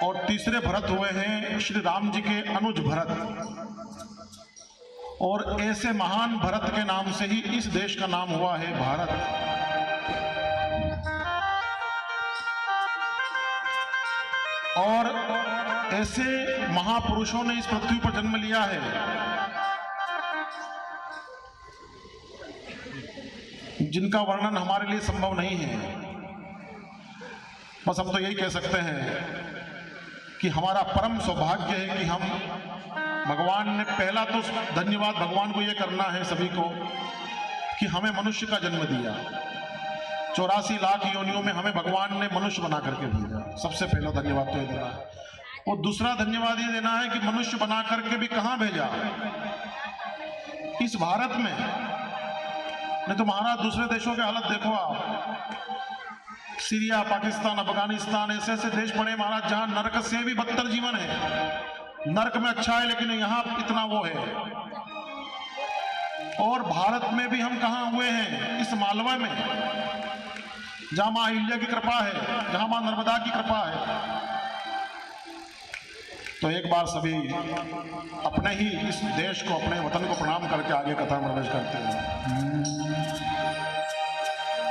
और तीसरे भरत हुए हैं श्री राम जी के अनुज भरत। और ऐसे महान भरत के नाम से ही इस देश का नाम हुआ है भारत। और ऐसे महापुरुषों ने इस पृथ्वी पर जन्म लिया है जिनका वर्णन हमारे लिए संभव नहीं है। बस हम तो यही कह सकते हैं कि हमारा परम सौभाग्य है कि हम भगवान ने, पहला तो धन्यवाद भगवान को यह करना है सभी को कि हमें मनुष्य का जन्म दिया। 84 लाख योनियों में हमें भगवान ने मनुष्य बना करके भेजा। सबसे पहला धन्यवाद तो ये देना है। और दूसरा धन्यवाद ये देना है कि मनुष्य बना करके भी कहां भेजा? इस भारत में। नहीं तो महाराज दूसरे देशों के हालत देखो आप, सीरिया, पाकिस्तान, अफगानिस्तान, ऐसे ऐसे देश पड़े महाराज जहां नरक से भी बदतर जीवन है। नरक में अच्छा है लेकिन यहां इतना वो है। और भारत में भी हम कहां हुए हैं? इस मालवा में, जहां मां अहिल्या की कृपा है, जहां मां नर्मदा की कृपा है। तो एक बार सभी अपने ही इस देश को, अपने वतन को प्रणाम करके आगे कथा में प्रवेश करते हैं।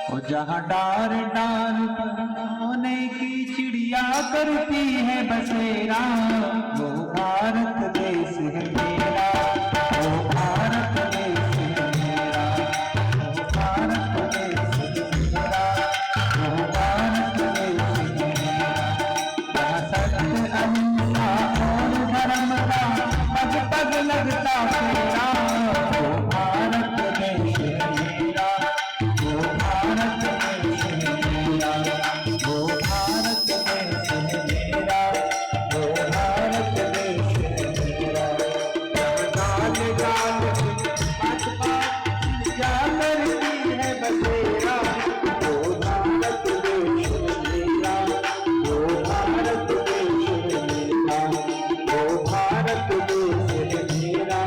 और जहाँ डार डार सोने की चिड़िया करती है बसेरा, वो भारत देश है मेरा, वो भारत देश है मेरा, वो भारत देश है मेरा, वो भारत देश है मेरा। जहाँ सत्य अहिंसा और धर्म का पग पग लगता फेरा, वो भारत देश है मेरा, वो भारत देश है मेरा, वो भारत देश है मेरा, वो भारत देश है मेरा। गाल गाल बात बात क्या करती है बसेरा, वो भारत देश है मेरा, वो भारत देश है मेरा, वो भारत देश है मेरा,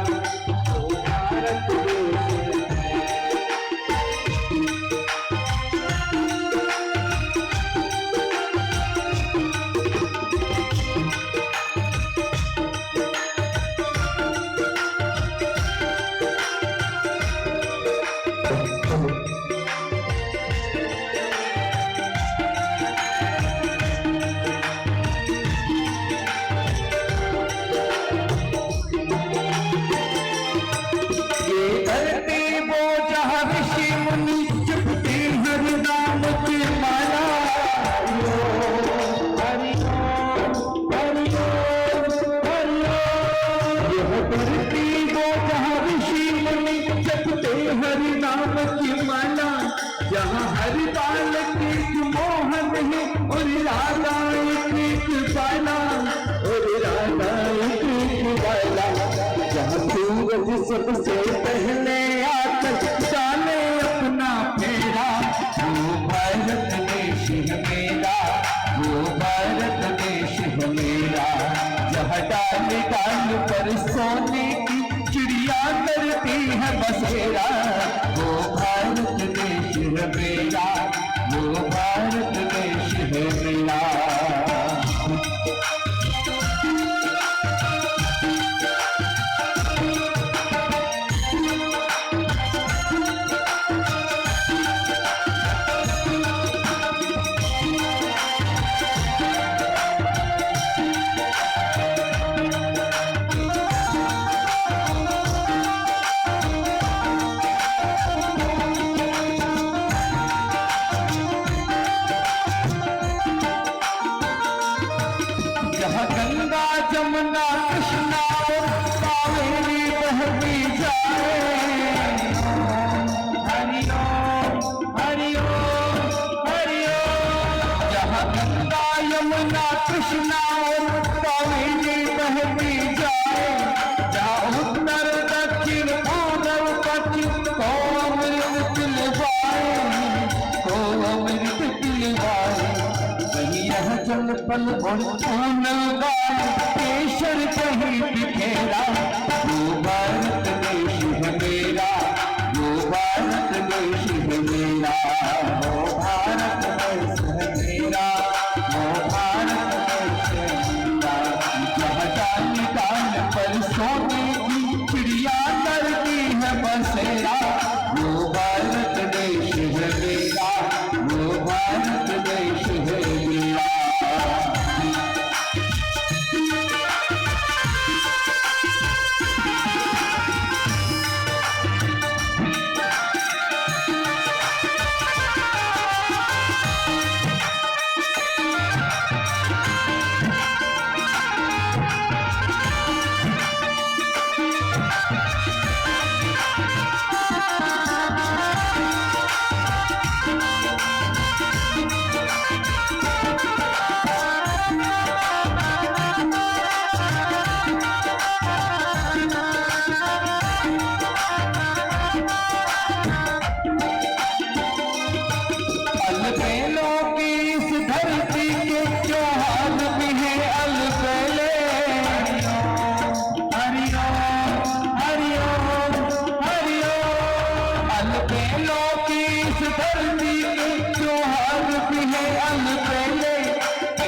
वो भारत देश है मेरा। जहाँ हरि बाल कृष्ण मोहन है और राधा कृष्ण बाला, और राधा कृष्ण बाला। जहाँ सूरज सबसे पहले आकर डाले अपना फेरा, वो भारत देश है मेरा, वो भारत देश है मेरा। जहाँ डाल डाल पर सोने की चिड़िया करती है बसेरा, वो भारत देश है मेरा, वो भारत देश है मेरा। गंगा जमुना कृष्णा और कावेरी बहती जाए, हरि ओम हरि ओम हरि ओम। जहाँ गंगा यमुना कृष्णा और कावेरी बहती जाए, जहाँ उत्तर दक्षिण पूर्व पश्चिम को अमृत पिलवाए, को अमृत पिलवाए। वही यह जल पल और केशर कहीं बिखेरा, वो भारत देश है मेरा, वो भारत देश है मेरा, वो भारत देश है मेरा, वो भारत देश है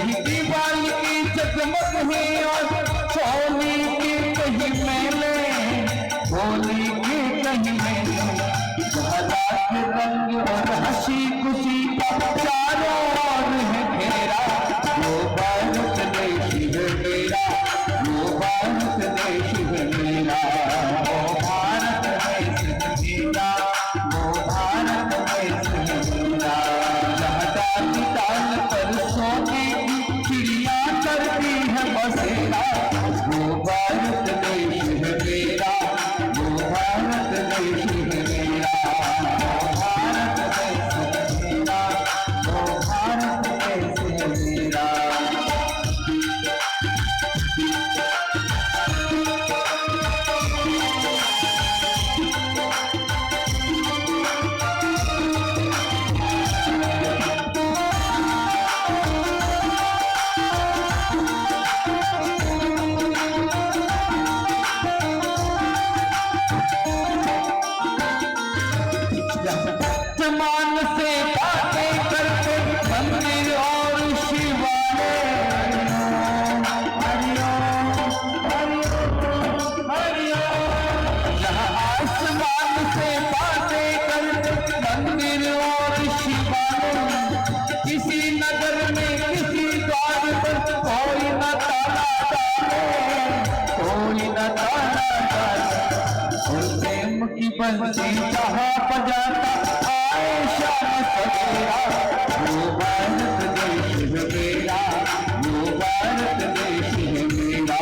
कहीं दीवार की जगमग है और होली के कहीं मेले, होली के कहीं मेले, रात रंग और हंसी खुशी चारों ओर है घेरा। वो भारत देश है मेरा, वो भारत देश है मेरा, वो भारत देश है मेरा, वो भारत देश है मेरा। जहाँ डाली डाल पर सोने की चिड़िया करती है बसेरा। वो भारत देश है मेरा, वो भारत देश है मेरा, वो भारत देश है मेरा, वो भारत देश है मेरा। जमान से बातें करते मंदिर और शिवालय, हरिओम हरिओम हरिओम। जहाँ आसमान से बातें करते मंदिर और शिवालय, किसी नगर में किसी द्वार पर कोई न ताला डाले, कोई न ताला डाले। और प्रेम की बंसी जहाँ बजाता आए शाम सवेरा। वो भारत देश है मेरा, वो भारत देश है मेरा,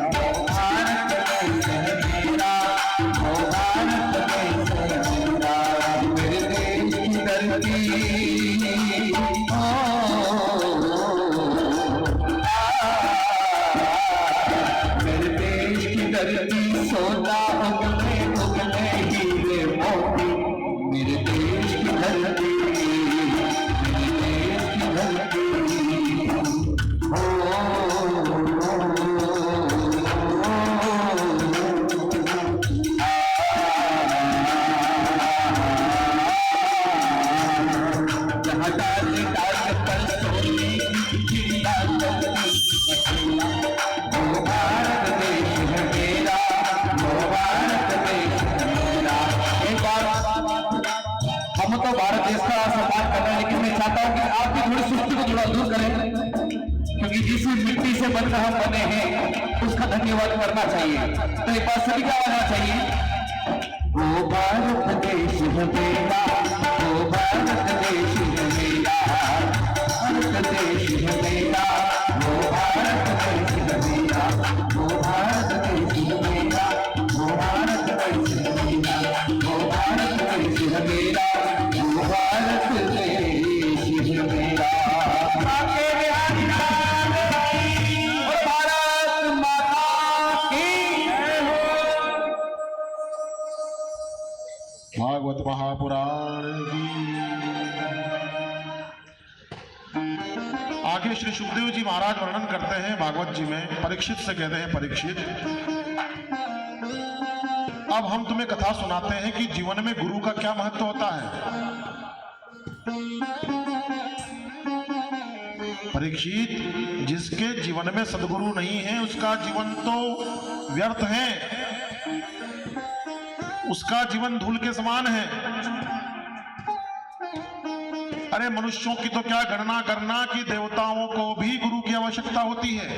वो भारत देश है मेरा, वो भारत देश है मेरा। मेरे देश की धरती मेरे देश की धरती सोना उगले उगले हीरे मोती। मेरे देश की धरती, मेरे देश की धरती, जहाँ डाल डाल पर सोने की चिड़िया करती बसेरा। वो भारत देश है मेरा, वो भारत देश है मेरा। एक बार हम तो भारत देश का सम्मान कर रहे हैं, लेकिन मैं चाहता हूँ कि आप भी थोड़ी सुस्ती को थोड़ा दूर करें, क्योंकि जिस मिट्टी से बनकर हम बने हैं उसका धन्यवाद करना चाहिए। तो एक बार सभी का आना चाहिए। वो भारत देश है मेरा, वो भारत देश है मेरा, भारत देश है मेरा, वो भारत देश है मेरा, वो भारत देश है मेरा, वो भारत देश है मेरा, वो भारत देश है मेरा, वो भारत देश है मेरा। आगे बिहारी लाल और भारत माता की जय हो। भागवत महापुराण की। आगे श्री सुखदेव जी महाराज वर्णन करते हैं भागवत जी में, परीक्षित से कहते हैं, परीक्षित अब हम तुम्हें कथा सुनाते हैं कि जीवन में गुरु का क्या महत्व होता है। परीक्षित, जिसके जीवन में सदगुरु नहीं है उसका जीवन तो व्यर्थ है, उसका जीवन धूल के समान है। अरे मनुष्यों की तो क्या गणना करना कि देवताओं को भी गुरु की आवश्यकता होती है।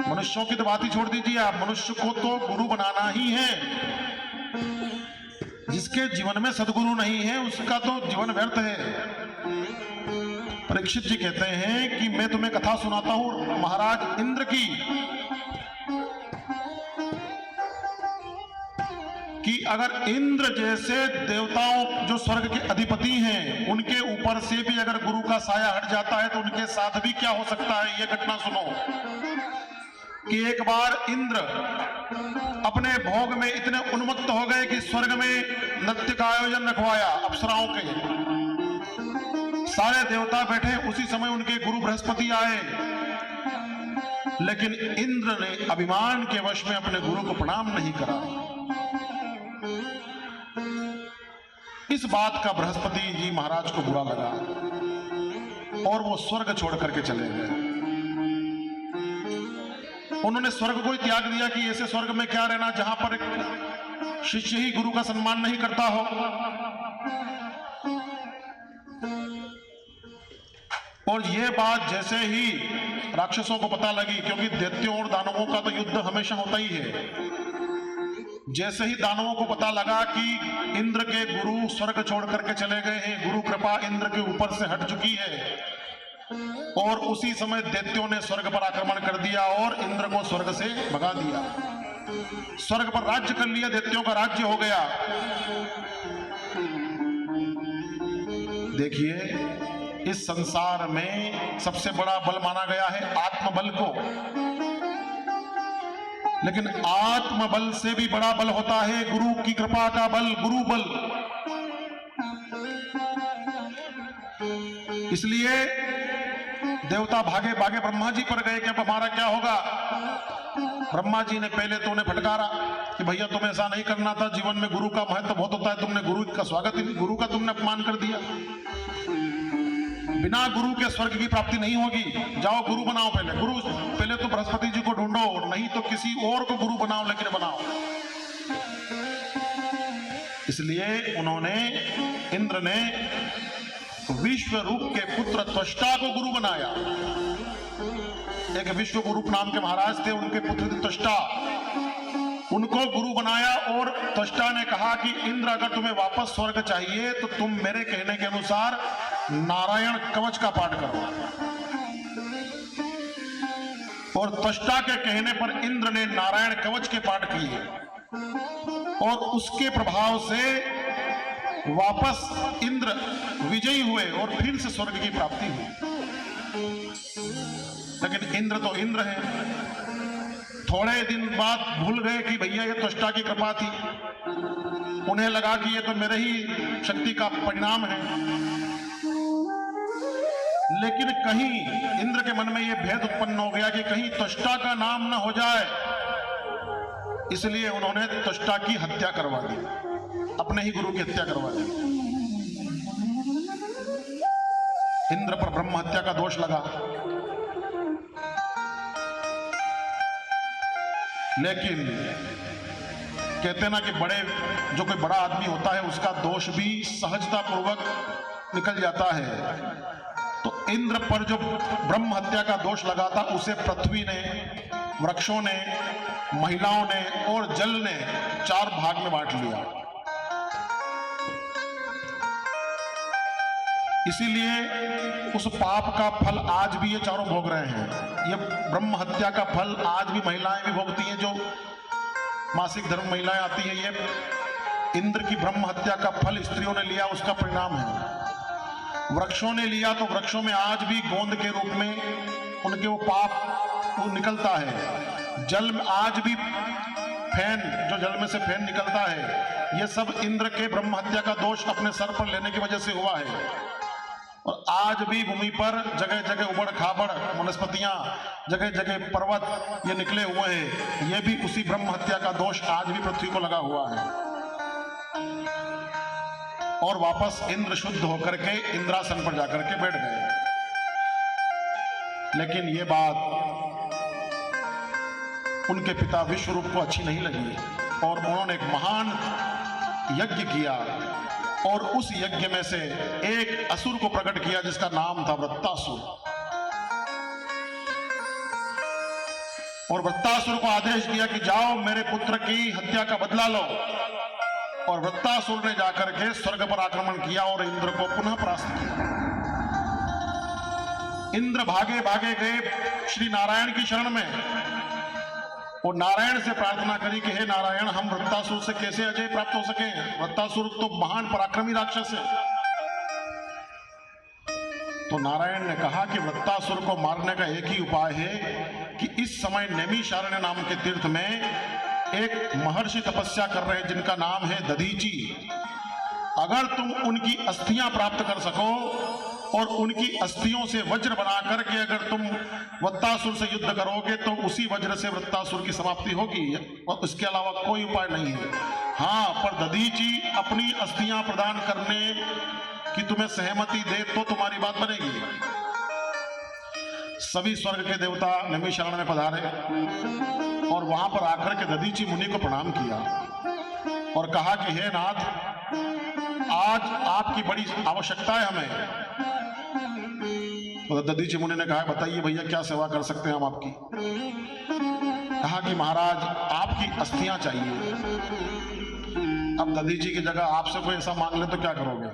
मनुष्यों की तो बात ही छोड़ दीजिए आप, मनुष्य को तो गुरु बनाना ही है। जिसके जीवन में सदगुरु नहीं है उसका तो जीवन व्यर्थ है। परीक्षित जी कहते हैं कि मैं तुम्हें कथा सुनाता हूं महाराज इंद्र की, कि अगर इंद्र जैसे देवताओं जो स्वर्ग के अधिपति हैं उनके ऊपर से भी अगर गुरु का साया हट जाता है तो उनके साथ भी क्या हो सकता है। यह घटना सुनो कि एक बार इंद्र अपने भोग में इतने उन्मत्त हो गए कि स्वर्ग में नृत्य का आयोजन रखवाया अप्सराओं के। सारे देवता बैठे, उसी समय उनके गुरु बृहस्पति आए, लेकिन इंद्र ने अभिमान के वश में अपने गुरु को प्रणाम नहीं करा। इस बात का बृहस्पति जी महाराज को बुरा लगा और वो स्वर्ग छोड़ करके चले गए। उन्होंने स्वर्ग को ही त्याग दिया कि ऐसे स्वर्ग में क्या रहना जहां पर एक शिष्य ही गुरु का सम्मान नहीं करता हो। और ये बात जैसे ही राक्षसों को पता लगी, क्योंकि दैत्यों और दानवों का तो युद्ध हमेशा होता ही है, जैसे ही दानवों को पता लगा कि इंद्र के गुरु स्वर्ग छोड़ करके चले गए हैं, गुरु कृपा इंद्र के ऊपर से हट चुकी है, और उसी समय दैत्यों ने स्वर्ग पर आक्रमण कर दिया और इंद्र को स्वर्ग से भगा दिया। स्वर्ग पर राज्य कर लिया, दैत्यों का राज्य हो गया। देखिए, इस संसार में सबसे बड़ा बल माना गया है आत्मबल को, लेकिन आत्मबल से भी बड़ा बल होता है गुरु की कृपा का बल, गुरु बल। इसलिए देवता भागे भागे ब्रह्मा जी पर गए कि अब हमारा क्या होगा। ब्रह्मा जी ने पहले तो उन्हें फटकारा कि भैया तुम्हें ऐसा नहीं करना था, जीवन में गुरु का महत्व बहुत होता है, तुमने गुरु का स्वागत ही नहीं, गुरु का तुमने अपमान कर दिया। बिना गुरु के स्वर्ग की प्राप्ति नहीं होगी, जाओ गुरु बनाओ पहले तो बृहस्पति जी को ढूंढो, नहीं तो किसी और को गुरु बनाओ, लेकिन बनाओ। इसलिए उन्होंने, इंद्र ने विश्व रूप के पुत्र त्वष्टा को गुरु बनाया। एक विश्व रूप नाम के महाराज थे, उनके पुत्र थे त्वष्टा, उनको गुरु बनाया। और त्वष्टा ने कहा कि इंद्र, अगर तुम्हें वापस स्वर्ग चाहिए तो तुम मेरे कहने के अनुसार नारायण कवच का पाठ करो। और त्वष्टा के कहने पर इंद्र ने नारायण कवच के पाठ किए, और उसके प्रभाव से वापस इंद्र विजयी हुए और फिर से स्वर्ग की प्राप्ति हुई। लेकिन इंद्र तो इंद्र है, थोड़े दिन बाद भूल गए कि भैया ये त्वष्टा की कृपा थी। उन्हें लगा कि ये तो मेरे ही शक्ति का परिणाम है। लेकिन कहीं इंद्र के मन में यह भेद उत्पन्न हो गया कि कहीं त्वष्टा का नाम न हो जाए, इसलिए उन्होंने त्वष्टा की हत्या करवा दी, अपने ही गुरु की हत्या करवा दी। इंद्र पर ब्रह्म हत्या का दोष लगा। लेकिन कहते ना कि जो कोई बड़ा आदमी होता है उसका दोष भी सहजता पूर्वक निकल जाता है। तो इंद्र पर जो ब्रह्म हत्या का दोष लगा था, उसे पृथ्वी ने, वृक्षों ने, महिलाओं ने और जल ने 4 भाग में बांट लिया। इसीलिए उस पाप का फल आज भी ये चारों भोग रहे हैं। ये ब्रह्म हत्या का फल आज भी महिलाएं भी भोगती हैं, जो मासिक धर्म महिलाएं आती हैं। ये इंद्र की ब्रह्म हत्या का फल स्त्रियों ने लिया, उसका परिणाम है। वृक्षों ने लिया तो वृक्षों में आज भी गोंद के रूप में उनके वो पाप वो निकलता है। जल में आज भी फैन, जो जल में से फैन निकलता है, ये सब इंद्र के ब्रह्म हत्या का दोष अपने सर पर लेने की वजह से हुआ है। और आज भी भूमि पर जगह जगह उबड़ खाबड़ वनस्पतियां, जगह जगह पर्वत ये निकले हुए हैं। ये भी उसी ब्रह्म हत्या का दोष आज भी पृथ्वी को लगा हुआ है। और वापस इंद्र शुद्ध होकर के इंद्रासन पर जाकर के बैठ गए। लेकिन ये बात उनके पिता विश्वरूप को अच्छी नहीं लगी, और उन्होंने एक महान यज्ञ किया, और उस यज्ञ में से एक असुर को प्रकट किया जिसका नाम था वृत्तासुर। और वृत्तासुर को आदेश दिया कि जाओ मेरे पुत्र की हत्या का बदला लो। और वृत्तासुर ने जाकर के स्वर्ग पर आक्रमण किया और इंद्र को पुनः परास्त किया। इंद्र भागे भागे गए श्री नारायण की शरण में, और नारायण से प्रार्थना करी कि हे नारायण, हम वृत्तासुर से कैसे अजय प्राप्त हो सके। वृत्तासुर तो महान पराक्रमी राक्षस है। तो नारायण ने कहा कि वृत्तासुर को मारने का एक ही उपाय है कि इस समय नैमिषारण्य नाम के तीर्थ में एक महर्षि तपस्या कर रहे हैं जिनका नाम है दधीची। अगर तुम उनकी अस्थियां प्राप्त कर सको और उनकी अस्थियों से वज्र बना करके अगर तुम वृत्तासुर से युद्ध करोगे तो उसी वज्र से वृत्तासुर की समाप्ति होगी, और इसके अलावा कोई उपाय नहीं है। हाँ, पर दधीची अपनी अस्थियां प्रदान करने की तुम्हें सहमति दे तो तुम्हारी बात बनेगी। सभी स्वर्ग के देवता नैमिषारण्य में पधारे और वहां पर आकर के दधीचि मुनि को प्रणाम किया और कहा कि हे नाथ, आज आपकी बड़ी आवश्यकता है हमें। तो दधीचि मुनि ने कहा, बताइए भैया क्या सेवा कर सकते हैं हम आपकी। कहा कि महाराज आपकी अस्थियां चाहिए। अब दधीचि की जगह आपसे कोई ऐसा मांग ले तो क्या करोगे?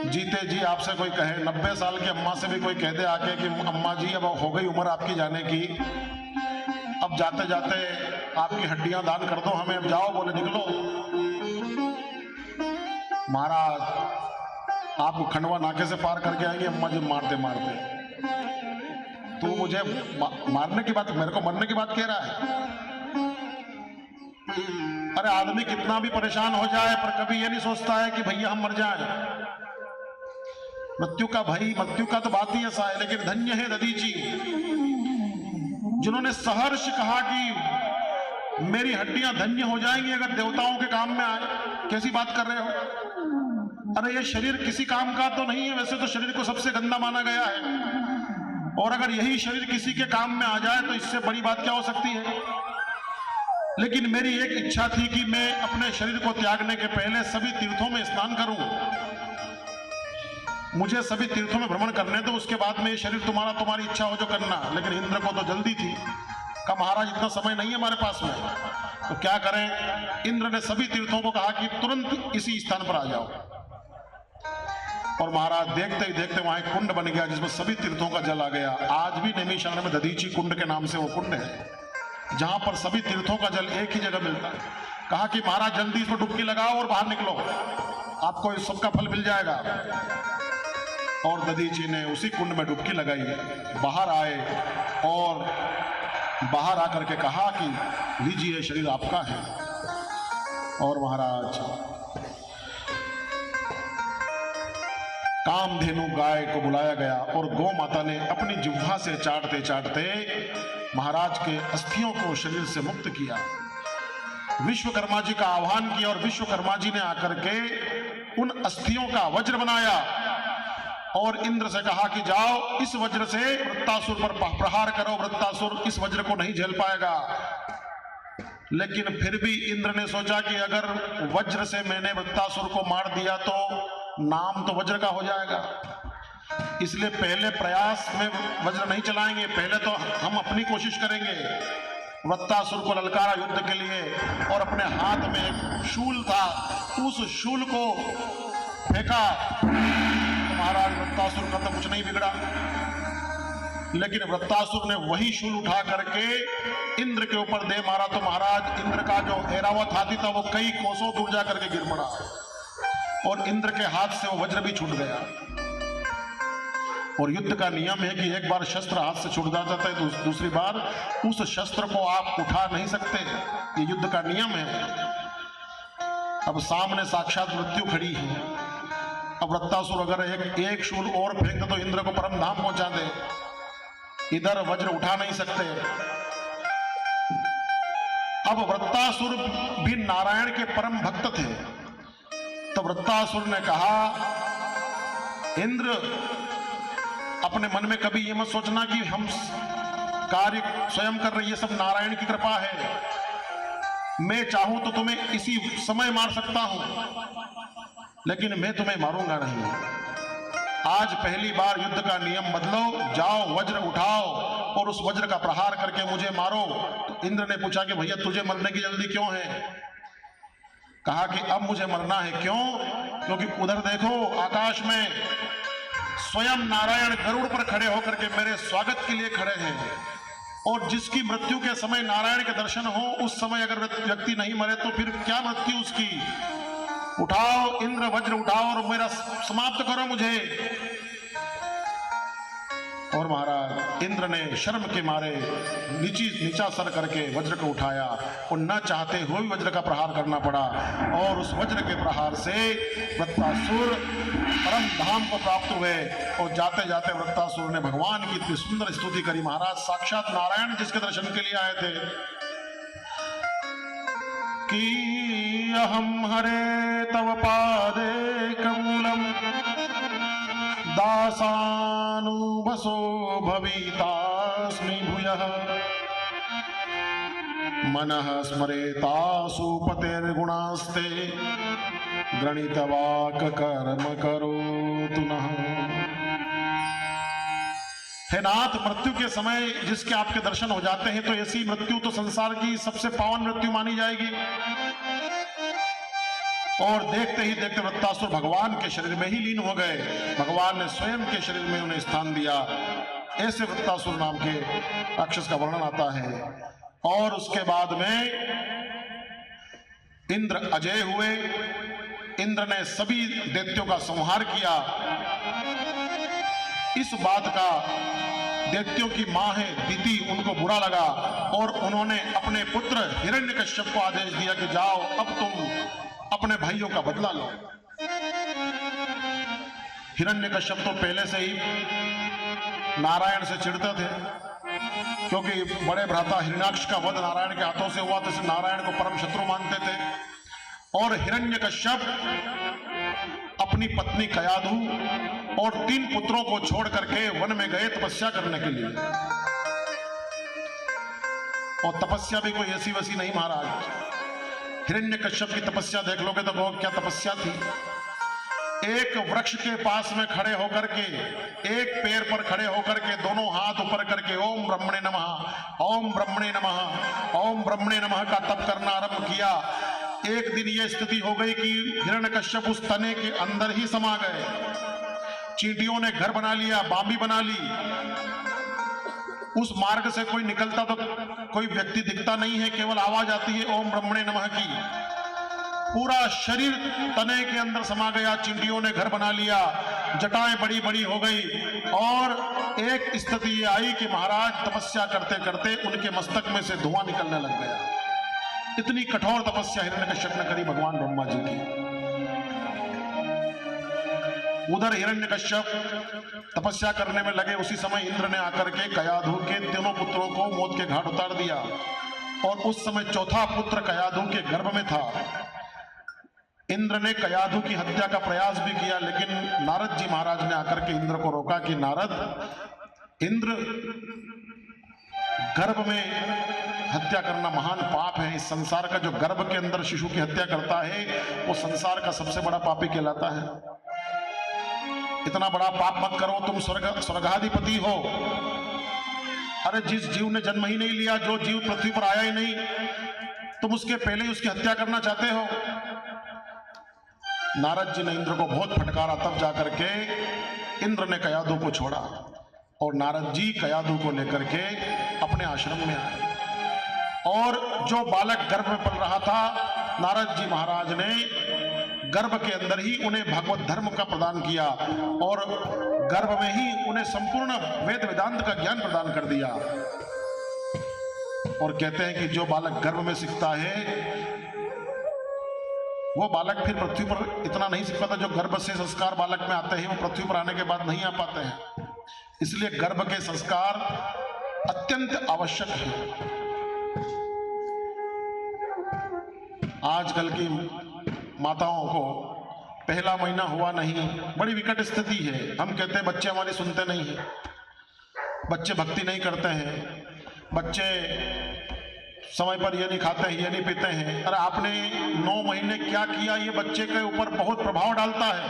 जीते जी आपसे कोई कहे, 90 साल की अम्मा से भी कोई कह दे आके कि अम्मा जी अब हो गई उम्र आपकी जाने की, अब जाते जाते आपकी हड्डियां दान कर दो हमें, अब जाओ, बोले निकलो। महाराज आपको खंडवा नाके से पार करके आएंगे अम्मा जी मारते मारते। तो मुझे मारने की बात, मेरे को मरने की बात कह रहा है। अरे आदमी कितना भी परेशान हो जाए पर कभी ये नहीं सोचता है कि भैया हम मर जाएं। मृत्यु का भय, मृत्यु का तो बात ही ऐसा है। लेकिन धन्य है दधीचि जिन्होंने सहर्ष कहा कि मेरी हड्डियां धन्य हो जाएंगी अगर देवताओं के काम में आए। कैसी बात कर रहे हो? अरे ये शरीर किसी काम का तो नहीं है, वैसे तो शरीर को सबसे गंदा माना गया है, और अगर यही शरीर किसी के काम में आ जाए तो इससे बड़ी बात क्या हो सकती है। लेकिन मेरी एक इच्छा थी कि मैं अपने शरीर को त्यागने के पहले सभी तीर्थों में स्नान करूं, मुझे सभी तीर्थों में भ्रमण करने दो, उसके बाद में ये शरीर तुम्हारी इच्छा हो जो करना। लेकिन इंद्र को तो जल्दी थी, कहा महाराज इतना समय नहीं है हमारे पास में, तो क्या करें। इंद्र ने सभी तीर्थों को कहा कि तुरंत इसी स्थान पर आ जाओ। और महाराज देखते ही देखते वहां एक कुंड बन गया जिसमें सभी तीर्थों का जल आ गया। आज भी नैमिषारण्य में दधीचि कुंड के नाम से वो कुंड है जहां पर सभी तीर्थों का जल एक ही जगह मिलता है। कहा कि महाराज जल्दी इसमें डुबकी लगाओ और बाहर निकलो, आपको इस सबका फल मिल जाएगा। और दधीचि ने उसी कुंड में डुबकी लगाई, बाहर आए और बाहर आकर के कहा कि लीजिए शरीर आपका है। और महाराज कामधेनु गाय को बुलाया गया और गौ माता ने अपनी जिह्वा से चाटते चाटते महाराज के अस्थियों को शरीर से मुक्त किया। विश्वकर्मा जी का आह्वान किया और विश्वकर्मा जी ने आकर के उन अस्थियों का वज्र बनाया और इंद्र से कहा कि जाओ इस वज्र से वृत्तासुर पर प्रहार करो, वृत्तासुर इस वज्र को नहीं झेल पाएगा। लेकिन फिर भी इंद्र ने सोचा कि अगर वज्र से मैंने वृत्तासुर को मार दिया तो नाम तो वज्र का हो जाएगा, इसलिए पहले प्रयास में वज्र नहीं चलाएंगे, पहले तो हम अपनी कोशिश करेंगे। वृत्तासुर को ललकारा युद्ध के लिए और अपने हाथ में एक शूल था, उस शूल को फेंका। महाराज वृत्तासुर का तो कुछ नहीं बिगड़ा, लेकिन वृत्तासुर ने वही शूल उठा करके इंद्र के ऊपर दे मारा तो महाराज इंद्र का जो ऐरावत हाथी था वो कई कोसों दूर जा करके गिर पड़ा और इंद्र के हाथ से वो वज्र भी छूट गया। और युद्ध का नियम है कि एक बार शस्त्र हाथ से छूट जाता है तो दूसरी बार उस शस्त्र को आप उठा नहीं सकते, ये युद्ध का नियम है। अब सामने साक्षात मृत्यु खड़ी है, अब वृत्तासुर अगर एक शूल और फेंक दे तो इंद्र को परम धाम पहुंचा दे, इधर वज्र उठा नहीं सकते। अब वृत्तासुर भी नारायण के परम भक्त थे, तो वृत्तासुर ने कहा इंद्र अपने मन में कभी ये मत सोचना कि हम कार्य स्वयं कर रहे, ये सब नारायण की कृपा है। मैं चाहूं तो तुम्हें इसी समय मार सकता हूं, लेकिन मैं तुम्हें मारूंगा नहीं। आज पहली बार युद्ध का नियम बदलो, जाओ वज्र उठाओ और उस वज्र का प्रहार करके मुझे मारो। तो इंद्र ने पूछा कि भैया तुझे मरने की जल्दी क्यों है? कहा कि अब मुझे मरना है। क्यों? क्योंकि उधर देखो आकाश में स्वयं नारायण गरुड़ पर खड़े होकर के मेरे स्वागत के लिए खड़े हैं, और जिसकी मृत्यु के समय नारायण के दर्शन हो उस समय अगर व्यक्ति नहीं मरे तो फिर क्या मृत्यु उसकी। उठाओ इंद्र वज्र उठाओ और मेरा समाप्त करो मुझे। और महाराज इंद्र ने शर्म के मारे नीचा सर करके वज्र को उठाया और न चाहते हुए भी वज्र का प्रहार करना पड़ा, और उस वज्र के प्रहार से वृत्तासुर परम धाम को प्राप्त हुए। और जाते जाते वृत्तासुर ने भगवान की इतनी सुंदर स्तुति करी। महाराज साक्षात नारायण जिसके दर्शन के लिए आए थे कि अहम हरे तव पादे कमूलम दासानुबसो भवितास्मि भूयः मनः स्मरेतासु पतेर्गुणास्ते गृणीतवाक् कर्म करोतु नः। हे नाथ, मृत्यु के समय जिसके आपके दर्शन हो जाते हैं तो ऐसी मृत्यु तो संसार की सबसे पावन मृत्यु मानी जाएगी। और देखते ही देखते वृत्तासुर भगवान के शरीर में ही लीन हो गए। भगवान ने स्वयं के शरीर में उन्हें स्थान दिया। ऐसे वृत्तासुर नाम के राक्षस का वर्णन आता है। और उसके बाद में इंद्र अजय हुए। इंद्र ने सभी दैत्यों का संहार किया। इस बात का दैत्यों की मां है दिति, उनको बुरा लगा और उन्होंने अपने पुत्र हिरण्यकश्यप को आदेश दिया कि जाओ, अब तुम अपने भाइयों का बदला लो। हिरण्यकश्यप तो पहले से ही नारायण से चिढ़ते थे, क्योंकि बड़े भ्राता हिरण्याक्ष का वध नारायण के हाथों से हुआ, तो इसे नारायण को परम शत्रु मानते थे। और हिरण्यकश्यप अपनी पत्नी कयाधु और 3 पुत्रों को छोड़ करके वन में गए तपस्या करने के लिए। और तपस्या भी कोई ऐसी वैसी नहीं महाराज। हिरण्यकश्यप की तपस्या देख लोगे तो बहुत क्या तपस्या थी। एक वृक्ष के पास में खड़े होकर के, एक पैर पर खड़े होकर के दोनों हाथ ऊपर करके ओम ब्रह्मणे नमः, ओम ब्रह्मणे नमः, ओम ब्रह्मणे नमः का तप करना आरंभ किया। एक दिन यह स्थिति हो गई कि हिरण्यकश्यप उस तने के अंदर ही समा गए। चींटियों ने घर बना लिया, बांबी बना ली। उस मार्ग से कोई निकलता तो कोई व्यक्ति दिखता नहीं है, केवल आवाज आती है ओम ब्रह्मणे नमः की। पूरा शरीर तने के अंदर समा गया। चींटियों ने घर बना लिया, जटाएं बड़ी बड़ी हो गई। और एक स्थिति ये आई कि महाराज तपस्या करते करते उनके मस्तक में से धुआं निकलने लग गया। इतनी कठोर तपस्या हिरण्यकश्यप ने करी भगवान ब्रह्मा जी की। उधर हिरण्यकश्यप तपस्या करने में लगे, उसी समय इंद्र ने आकर के कयाधु के तीनों पुत्रों को मौत के घाट उतार दिया। और उस समय चौथा पुत्र कयाधु के गर्भ में था। इंद्र ने कयाधु की हत्या का प्रयास भी किया, लेकिन नारद जी महाराज ने आकर के इंद्र को रोका कि नारद, इंद्र, गर्भ में हत्या करना महान पाप है। इस संसार का जो गर्भ के अंदर शिशु की हत्या करता है वो संसार का सबसे बड़ा पापी कहलाता है। इतना बड़ा पाप मत करो, तुम स्वर्गाधिपति हो। अरे जिस जीव ने जन्म ही नहीं लिया, जो जीव पृथ्वी पर आया ही नहीं, तुम उसके पहले ही उसकी हत्या करना चाहते हो। नारद जी ने इंद्र को बहुत फटकारा, तब जाकर के इंद्र ने कयाधु को छोड़ा और नारद जी कयाधु को लेकर के अपने आश्रम में आए। और जो बालक गर्भ में पल रहा था, नारद जी महाराज ने गर्भ के अंदर ही उन्हें भगवत धर्म का प्रदान किया और गर्भ में ही उन्हें संपूर्ण वेद वेदांत का ज्ञान प्रदान कर दिया। और कहते हैं कि जो बालक गर्भ में सीखता है वो बालक फिर पृथ्वी पर इतना नहीं सीख पाता। जो गर्भ से संस्कार बालक में आते हैं वो पृथ्वी पर आने के बाद नहीं आ पाते हैं। इसलिए गर्भ के संस्कार अत्यंत आवश्यक है। आजकल की माताओं को पहला महीना हुआ नहीं, बड़ी विकट स्थिति है। हम कहते हैं बच्चे हमारी सुनते नहीं हैं, बच्चे भक्ति नहीं करते हैं, बच्चे समय पर ये नहीं खाते हैं, ये नहीं पीते हैं। अरे आपने 9 महीने क्या किया, ये बच्चे के ऊपर बहुत प्रभाव डालता है।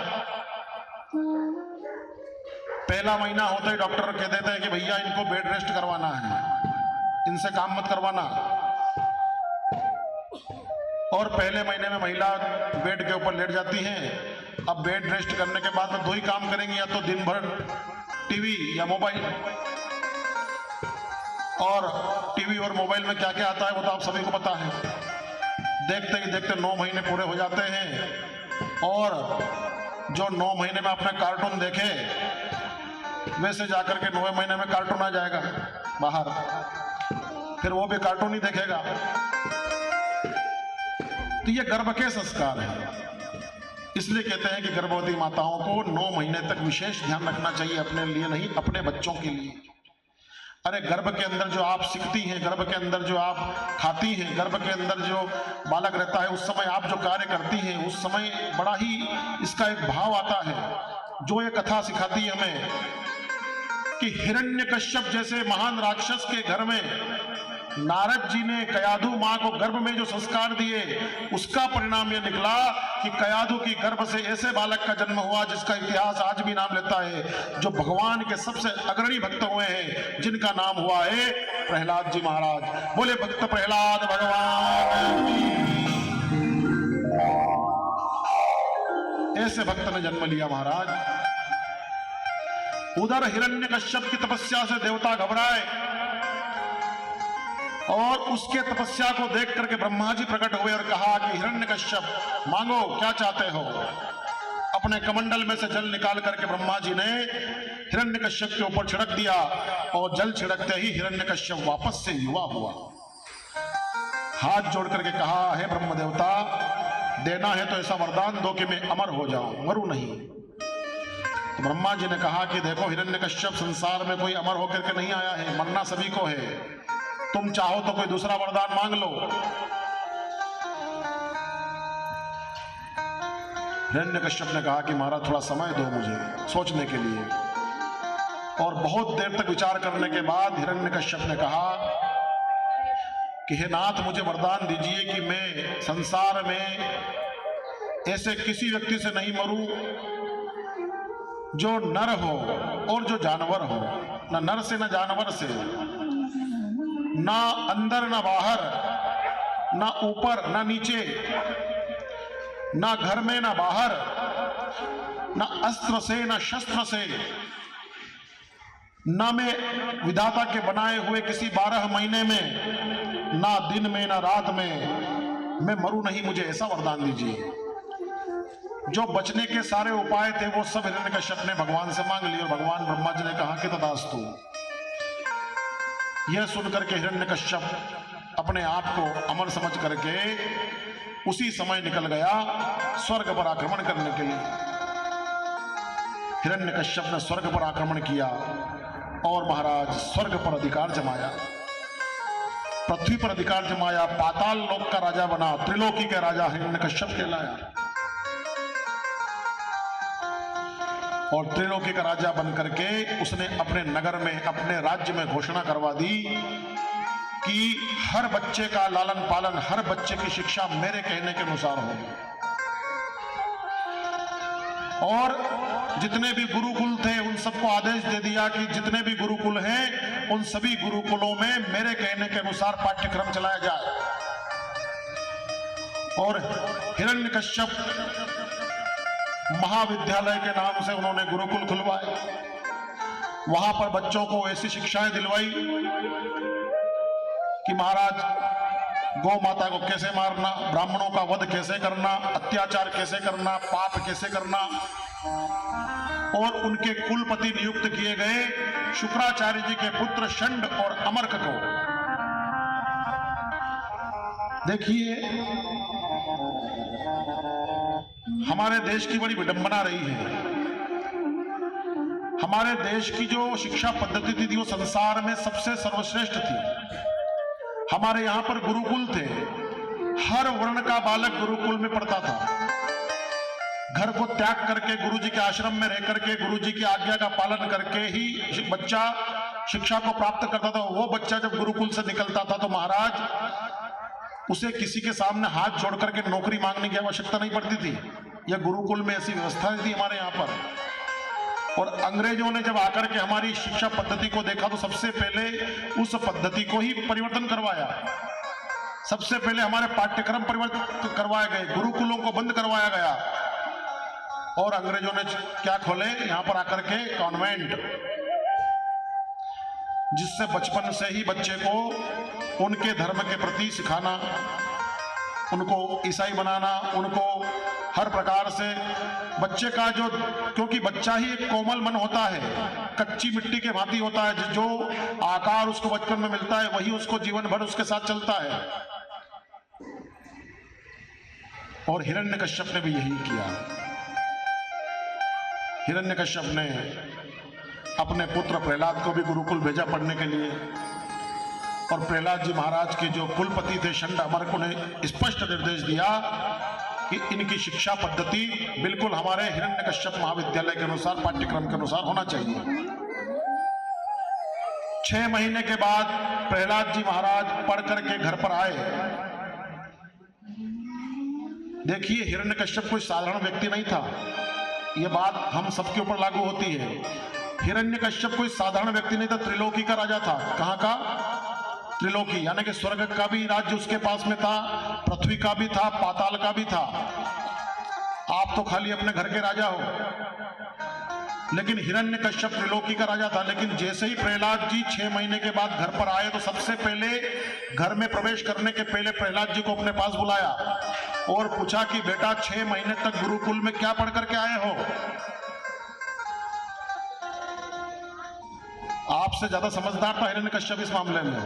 पहला महीना होते ही डॉक्टर कह देते हैं कि भैया इनको बेड रेस्ट करवाना है, इनसे काम मत करवाना। और पहले महीने में महिला बेड के ऊपर लेट जाती हैं। अब बेड रेस्ट करने के बाद 2 ही काम करेंगी, या तो दिन भर टीवी या मोबाइल। और टीवी और मोबाइल में क्या क्या आता है वो तो आप सभी को पता है। देखते ही देखते 9 महीने पूरे हो जाते हैं। और जो 9 महीने में आपने कार्टून देखे, वैसे जाकर के 9वें महीने में कार्टून आ जाएगा बाहर, फिर वो भी कार्टून ही देखेगा। तो ये गर्भ के संस्कार है। इसलिए कहते हैं कि गर्भवती माताओं को 9 महीने तक विशेष ध्यान रखना चाहिए, अपने लिए नहीं, अपने बच्चों के लिए। अरे गर्भ के अंदर जो आप सीखती हैं, गर्भ के अंदर जो आप खाती हैं, गर्भ के अंदर जो बालक रहता है, उस समय आप जो कार्य करती हैं, उस समय बड़ा ही इसका एक भाव आता है। जो ये कथा सिखाती है हमें कि हिरण्यकश्यप जैसे महान राक्षस के घर में नारद जी ने कयाधु मां को गर्भ में जो संस्कार दिए, उसका परिणाम यह निकला कि कयाधु की गर्भ से ऐसे बालक का जन्म हुआ जिसका इतिहास आज भी नाम लेता है, जो भगवान के सबसे अग्रणी भक्त हुए हैं, जिनका नाम हुआ है प्रहलाद जी महाराज। बोले भक्त प्रहलाद भगवान की। ऐसे भक्त ने जन्म लिया महाराज। उधर हिरण्यकश्यप की तपस्या से देवता घबराए और उसके तपस्या को देख करके ब्रह्मा जी प्रकट हुए और कहा कि हिरण्यकश्यप मांगो, क्या चाहते हो। अपने कमंडल में से जल निकाल करके ब्रह्मा जी ने हिरण्यकश्यप के ऊपर छिड़क दिया और जल छिड़कते ही हिरण्यकश्यप वापस से युवा हुआ। हाथ जोड़ करके कहा, हे ब्रह्म देवता, देना है तो ऐसा वरदान दो कि मैं अमर हो जाऊं, मरूं नहीं। तो ब्रह्मा जी ने कहा कि देखो हिरण्यकश्यप, संसार में कोई अमर होकर के नहीं आया है, मरना सभी को है। तुम चाहो तो कोई दूसरा वरदान मांग लो। हिरण्यकश्यप ने कहा कि महाराज थोड़ा समय दो मुझे सोचने के लिए। और बहुत देर तक विचार करने के बाद हिरण्यकश्यप ने कहा कि हे नाथ, मुझे वरदान दीजिए कि मैं संसार में ऐसे किसी व्यक्ति से नहीं मरूं जो नर हो और जो जानवर हो, ना नर से ना जानवर से, ना अंदर ना बाहर, ना ऊपर ना नीचे, ना घर में ना बाहर, ना अस्त्र से ना शस्त्र से, ना मैं विधाता के बनाए हुए किसी 12 महीने में, ना दिन में ना रात में मैं मरूं नहीं, मुझे ऐसा वरदान दीजिए। जो बचने के सारे उपाय थे वो सब हिरण्यकश्यप ने भगवान से मांग लिए और भगवान ब्रह्मा जी ने कहा कि तथास्तु। यह सुनकर के हिरण्यकश्यप अपने आप को अमर समझ करके उसी समय निकल गया स्वर्ग पर आक्रमण करने के लिए। हिरण्यकश्यप ने स्वर्ग पर आक्रमण किया और महाराज स्वर्ग पर अधिकार जमाया, पृथ्वी पर अधिकार जमाया, पाताल लोक का राजा बना, त्रिलोकी का राजा हिरण्यकश्यप कहलाया। और त्रिलोकी का राजा बनकर के उसने अपने नगर में, अपने राज्य में घोषणा करवा दी कि हर बच्चे का लालन पालन, हर बच्चे की शिक्षा मेरे कहने के अनुसार होगी। और जितने भी गुरुकुल थे उन सबको आदेश दे दिया कि जितने भी गुरुकुल हैं उन सभी गुरुकुलों में मेरे कहने के अनुसार पाठ्यक्रम चलाया जाए। और हिरण्यकश्यप महाविद्यालय के नाम से उन्होंने गुरुकुल खुलवाए। वहां पर बच्चों को ऐसी शिक्षाएं दिलवाई कि महाराज गौ माता को कैसे मारना, ब्राह्मणों का वध कैसे करना, अत्याचार कैसे करना, पाप कैसे करना। और उनके कुलपति नियुक्त किए गए शुक्राचार्य जी के पुत्र षंड और अमर्क को। देखिए हमारे देश की बड़ी विडंबना रही है। हमारे देश की जो शिक्षा पद्धति थी वो संसार में सबसे सर्वश्रेष्ठ थी। हमारे यहां पर गुरुकुल थे, हर वर्ण का बालक गुरुकुल में पढ़ता था। घर को त्याग करके गुरुजी के आश्रम में रह करके गुरुजी की आज्ञा का पालन करके ही बच्चा शिक्षा को प्राप्त करता था। वो बच्चा जब गुरुकुल से निकलता था तो महाराज उसे किसी के सामने हाथ जोड़ करके नौकरी मांगने की आवश्यकता नहीं पड़ती थी। यह गुरुकुल में ऐसी व्यवस्था थी हमारे यहाँ पर। और अंग्रेजों ने जब आकर के हमारी शिक्षा पद्धति को देखा तो सबसे पहले उस पद्धति को ही परिवर्तन करवाया। सबसे पहले हमारे पाठ्यक्रम परिवर्तन करवाए गए, गुरुकुलों को बंद करवाया गया। और अंग्रेजों ने क्या खोले यहाँ पर आकर के कॉन्वेंट, जिससे बचपन से ही बच्चे को उनके धर्म के प्रति सिखाना, उनको ईसाई बनाना, उनको हर प्रकार से बच्चे का जो, क्योंकि बच्चा ही एक कोमल मन होता है, कच्ची मिट्टी के भांति होता है। जो आकार उसको बचपन में मिलता है वही उसको जीवन भर उसके साथ चलता है। और हिरण्यकश्यप ने भी यही किया। हिरण्यकश्यप ने अपने पुत्र प्रहलाद को भी गुरुकुल भेजा पढ़ने के लिए। और प्रहलाद जी महाराज के जो कुलपति थे षंड अमर्क, उन्हें स्पष्ट निर्देश दिया कि इनकी शिक्षा पद्धति बिल्कुल हमारे हिरण्यकश्यप महाविद्यालय के अनुसार, पाठ्यक्रम के अनुसार होना चाहिए। 6 महीने के बाद प्रहलाद जी महाराज पढ़ करके घर पर आए। देखिए, हिरण्यकश्यप कोई साधारण व्यक्ति नहीं था, यह बात हम सबके ऊपर लागू होती है। हिरण्यकश्यप कोई साधारण व्यक्ति नहीं था, त्रिलोकी का राजा था। कहां का? त्रिलोकी, यानी कि स्वर्ग का भी राज्य उसके पास में था, पृथ्वी का भी था, पाताल का भी था। आप तो खाली अपने घर के राजा हो, लेकिन हिरण्यकश्यप त्रिलोकी का राजा था। लेकिन जैसे ही प्रहलाद जी 6 महीने के बाद घर पर आए तो सबसे पहले घर में प्रवेश करने के पहले प्रहलाद जी को अपने पास बुलाया और पूछा कि बेटा 6 महीने तक गुरुकुल में क्या पढ़ करके आए हो? आपसे ज्यादा समझदार था हिरण्यकश्यप इस मामले में।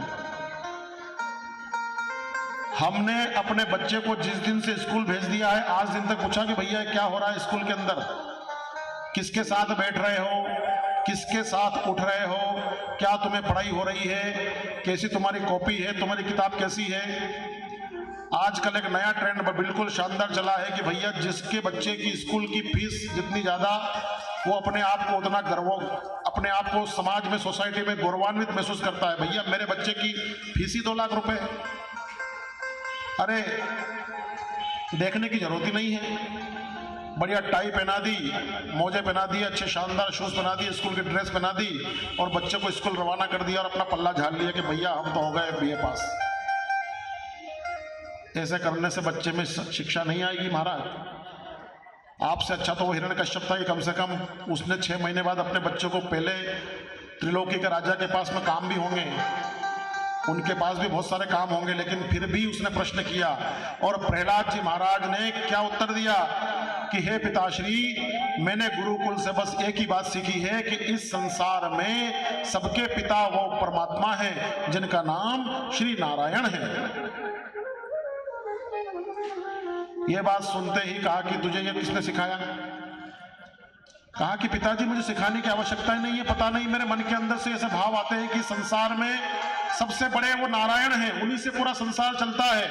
हमने अपने बच्चे को जिस दिन से स्कूल भेज दिया है, आज दिन तक पूछा कि भैया क्या हो रहा है स्कूल के अंदर, किसके साथ बैठ रहे हो, किसके साथ उठ रहे हो, क्या तुम्हें पढ़ाई हो रही है, कैसी तुम्हारी कॉपी है, तुम्हारी किताब कैसी है। आजकल एक नया ट्रेंड बिल्कुल शानदार चला है कि भैया जिसके बच्चे की स्कूल की फीस जितनी ज्यादा, वो अपने आप को उतना गर्व, अपने आप को समाज में, सोसाइटी में गौरवान्वित महसूस करता है। भैया मेरे बच्चे की फीस ही 2 लाख रुपए। अरे देखने की जरूरत ही नहीं है। बढ़िया टाई पहना दी, मोजे पहना दिए, अच्छे शानदार शूज पहना दिए, स्कूल की ड्रेस पहना दी और बच्चे को स्कूल रवाना कर दिया और अपना पल्ला झाड़ लिया कि भैया हम तो हो गए बीए पास। ऐसे करने से बच्चे में शिक्षा नहीं आएगी महाराज। आपसे अच्छा तो वो हिरण्यकश्यप था कि कम से कम उसने 6 महीने बाद अपने बच्चों को, पहले त्रिलोकी के राजा के पास में काम भी होंगे, उनके पास भी बहुत सारे काम होंगे, लेकिन फिर भी उसने प्रश्न किया। और प्रहलाद जी महाराज ने क्या उत्तर दिया कि हे पिताश्री, मैंने गुरुकुल से बस एक ही बात सीखी है कि इस संसार में सबके पिता वो परमात्मा है जिनका नाम श्री नारायण है। ये बात सुनते ही कहा कि तुझे ये किसने सिखाया? कहा कि पिताजी मुझे सिखाने की आवश्यकता ही नहीं है, पता नहीं मेरे मन के अंदर से ऐसे भाव आते हैं कि संसार में सबसे बड़े वो नारायण हैं, उन्हीं से पूरा संसार चलता है।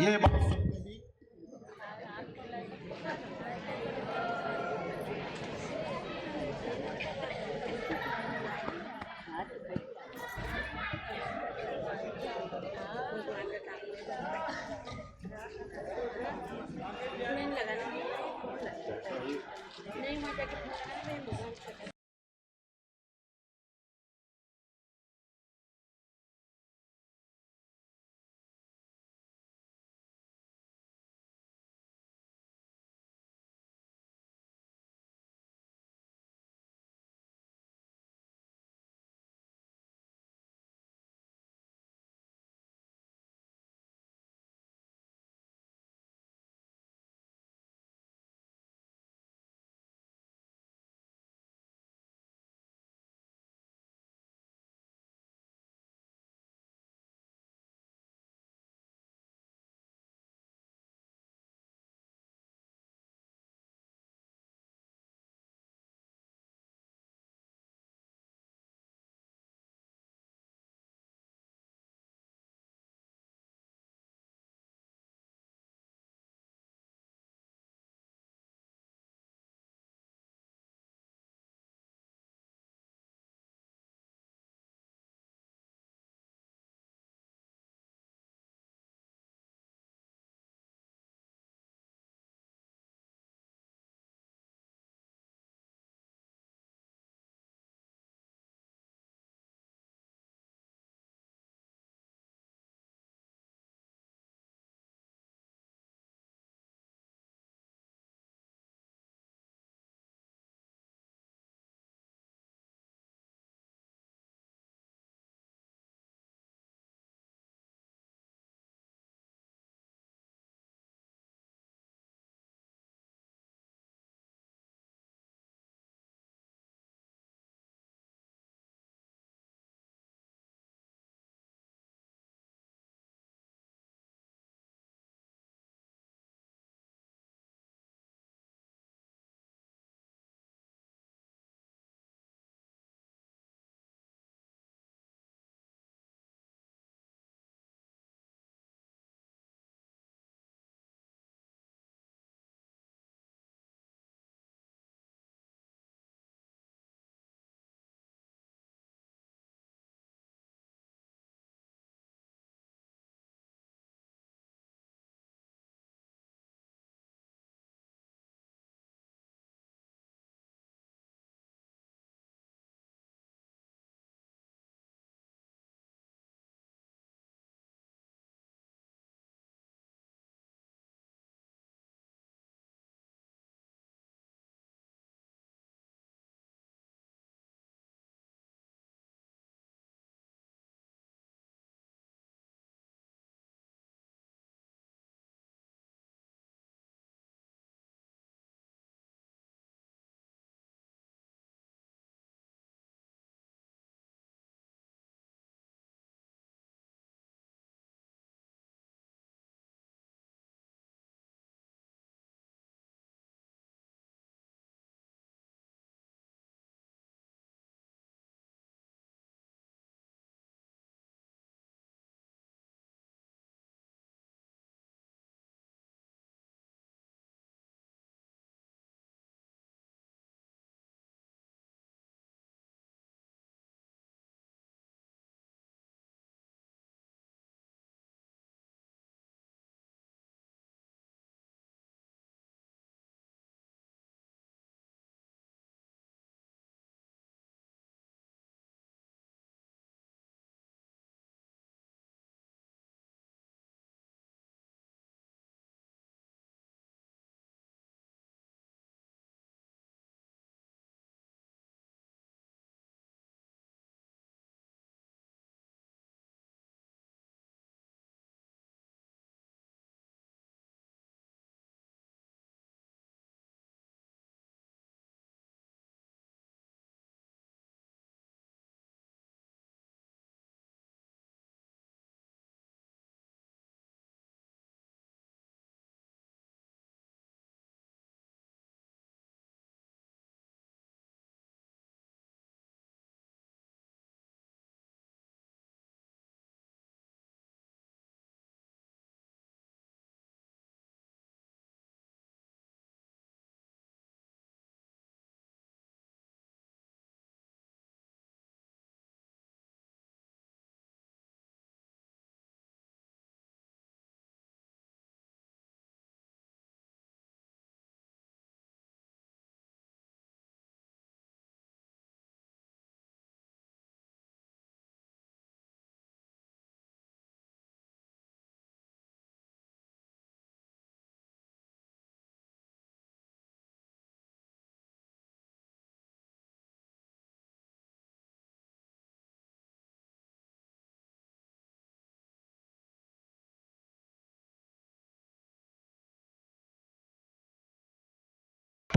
ये बात नहीं मजा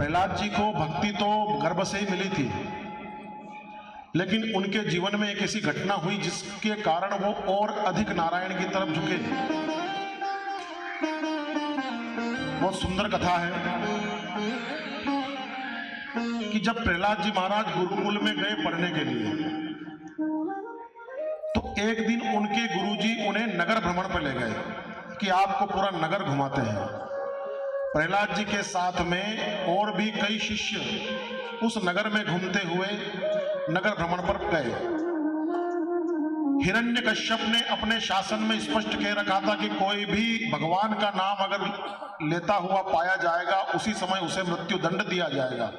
प्रहलाद जी को भक्ति तो गर्भ से ही मिली थी, लेकिन उनके जीवन में एक ऐसी घटना हुई जिसके कारण वो और अधिक नारायण की तरफ झुके। बहुत सुंदर कथा है कि जब प्रहलाद जी महाराज गुरुकुल में गए पढ़ने के लिए, तो एक दिन उनके गुरुजी उन्हें नगर भ्रमण पर ले गए कि आपको पूरा नगर घुमाते हैं। प्रहलाद जी के साथ में और भी कई शिष्य उस नगर में घूमते हुए नगर भ्रमण पर गए। हिरण्यकश्यप ने अपने शासन में स्पष्ट कह रखा था कि कोई भी भगवान का नाम अगर लेता हुआ पाया जाएगा, उसी समय उसे मृत्यु दंड दिया जाएगा।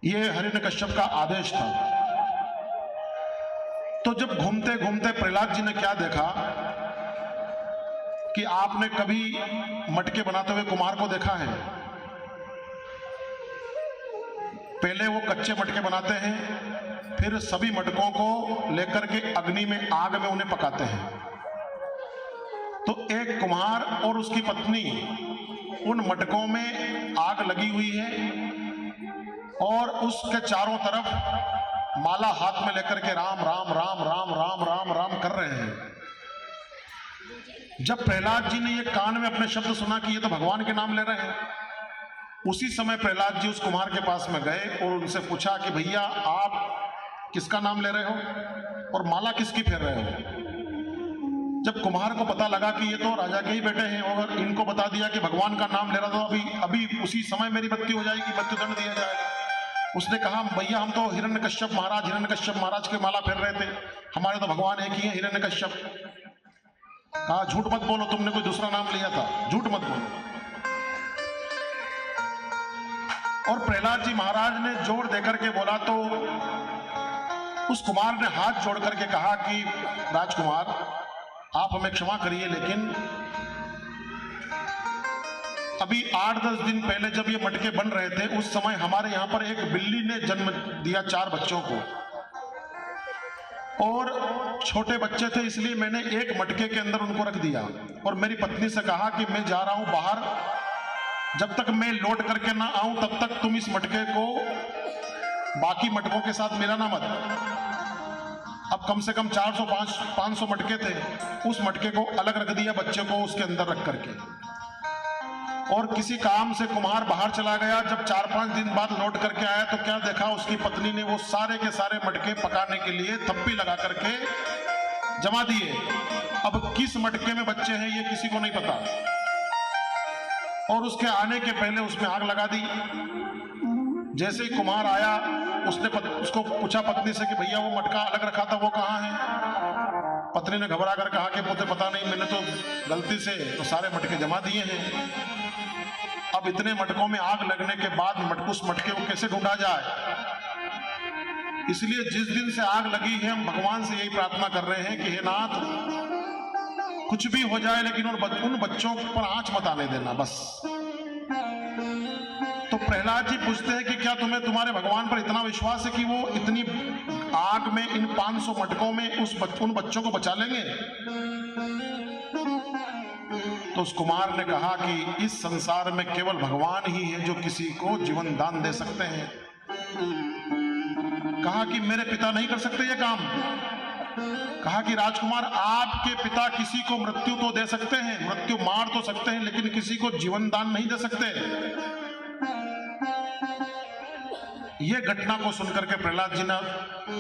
यह हिरण्यकश्यप का आदेश था। तो जब घूमते घूमते प्रहलाद जी ने क्या देखा कि आपने कभी मटके बनाते हुए कुम्हार को देखा है? पहले वो कच्चे मटके बनाते हैं, फिर सभी मटकों को लेकर के अग्नि में, आग में उन्हें पकाते हैं। तो एक कुम्हार और उसकी पत्नी उन मटकों में आग लगी हुई है और उसके चारों तरफ माला हाथ में लेकर के राम राम राम राम राम राम राम कर रहे हैं। जब प्रहलाद जी ने ये कान में अपने शब्द सुना कि ये तो भगवान के नाम ले रहे हैं, उसी समय प्रहलाद जी उस कुम्हार के पास में गए और उनसे पूछा कि भैया आप किसका नाम ले रहे हो और माला किसकी फेर रहे हो? जब कुम्हार को पता लगा कि ये तो राजा के ही बेटे हैं और इनको बता दिया कि भगवान का नाम ले रहा, तो अभी उसी समय मेरी मृत्यु हो जाएगी, मृत्युदंड दिया जाएगा। उसने कहा भैया हम तो हिरण्यकश्यप महाराज के माला फेर रहे थे, हमारे तो भगवान एक ही है, हिरण्यकश्यप। कहा झूठ मत बोलो, तुमने कोई दूसरा नाम लिया था, झूठ मत बोलो। और प्रहलाद जी महाराज ने जोर देकर के बोला तो उस कुमार ने हाथ जोड़ करके कहा कि राजकुमार आप हमें क्षमा करिए, लेकिन अभी 8-10 दिन पहले जब ये मटके बन रहे थे, उस समय हमारे यहां पर एक बिल्ली ने जन्म दिया 4 बच्चों को, और छोटे बच्चे थे इसलिए मैंने एक मटके के अंदर उनको रख दिया और मेरी पत्नी से कहा कि मैं जा रहा हूं बाहर, जब तक मैं लौट करके ना आऊं तब तक तुम इस मटके को बाकी मटकों के साथ मिलाना मत। अब कम से कम 400-500 मटके थे, उस मटके को अलग रख दिया बच्चे को उसके अंदर रख करके, और किसी काम से कुम्हार बाहर चला गया। जब 4-5 दिन बाद लौट करके आया तो क्या देखा, उसकी पत्नी ने वो सारे के सारे मटके पकाने के लिए थप्पी लगा करके जमा दिए। अब किस मटके में बच्चे हैं ये किसी को नहीं पता, और उसके आने के पहले उसमें आग लगा दी। जैसे ही कुम्हार आया उसने उसको पूछा पत्नी से कि भैया वो मटका अलग रखा था वो कहाँ है? पत्नी ने घबरा कर कहा कि मुझे पता नहीं, मैंने तो गलती से तो सारे मटके जमा दिए हैं। अब इतने मटकों में आग लगने के बाद उस मटके को कैसे ढूंढा जाए? इसलिए जिस दिन से आग लगी है हम भगवान से यही प्रार्थना कर रहे हैं कि हे नाथ, कुछ भी हो जाए लेकिन उन बच्चों पर आंच मत आने देना बस। तो प्रहलाद जी पूछते हैं कि क्या तुम्हें तुम्हारे भगवान पर इतना विश्वास है कि वो इतनी आग में इन 500 मटकों में उन बच्चों को बचा लेंगे? तो उस कुमार ने कहा कि इस संसार में केवल भगवान ही है जो किसी को जीवन दान दे सकते हैं। कहा कि मेरे पिता नहीं कर सकते ये काम। कहा कि राजकुमार आपके पिता किसी को मृत्यु तो दे सकते हैं, मृत्यु मार तो सकते हैं, लेकिन किसी को जीवन दान नहीं दे सकते। यह घटना को सुनकर के प्रहलाद जी ने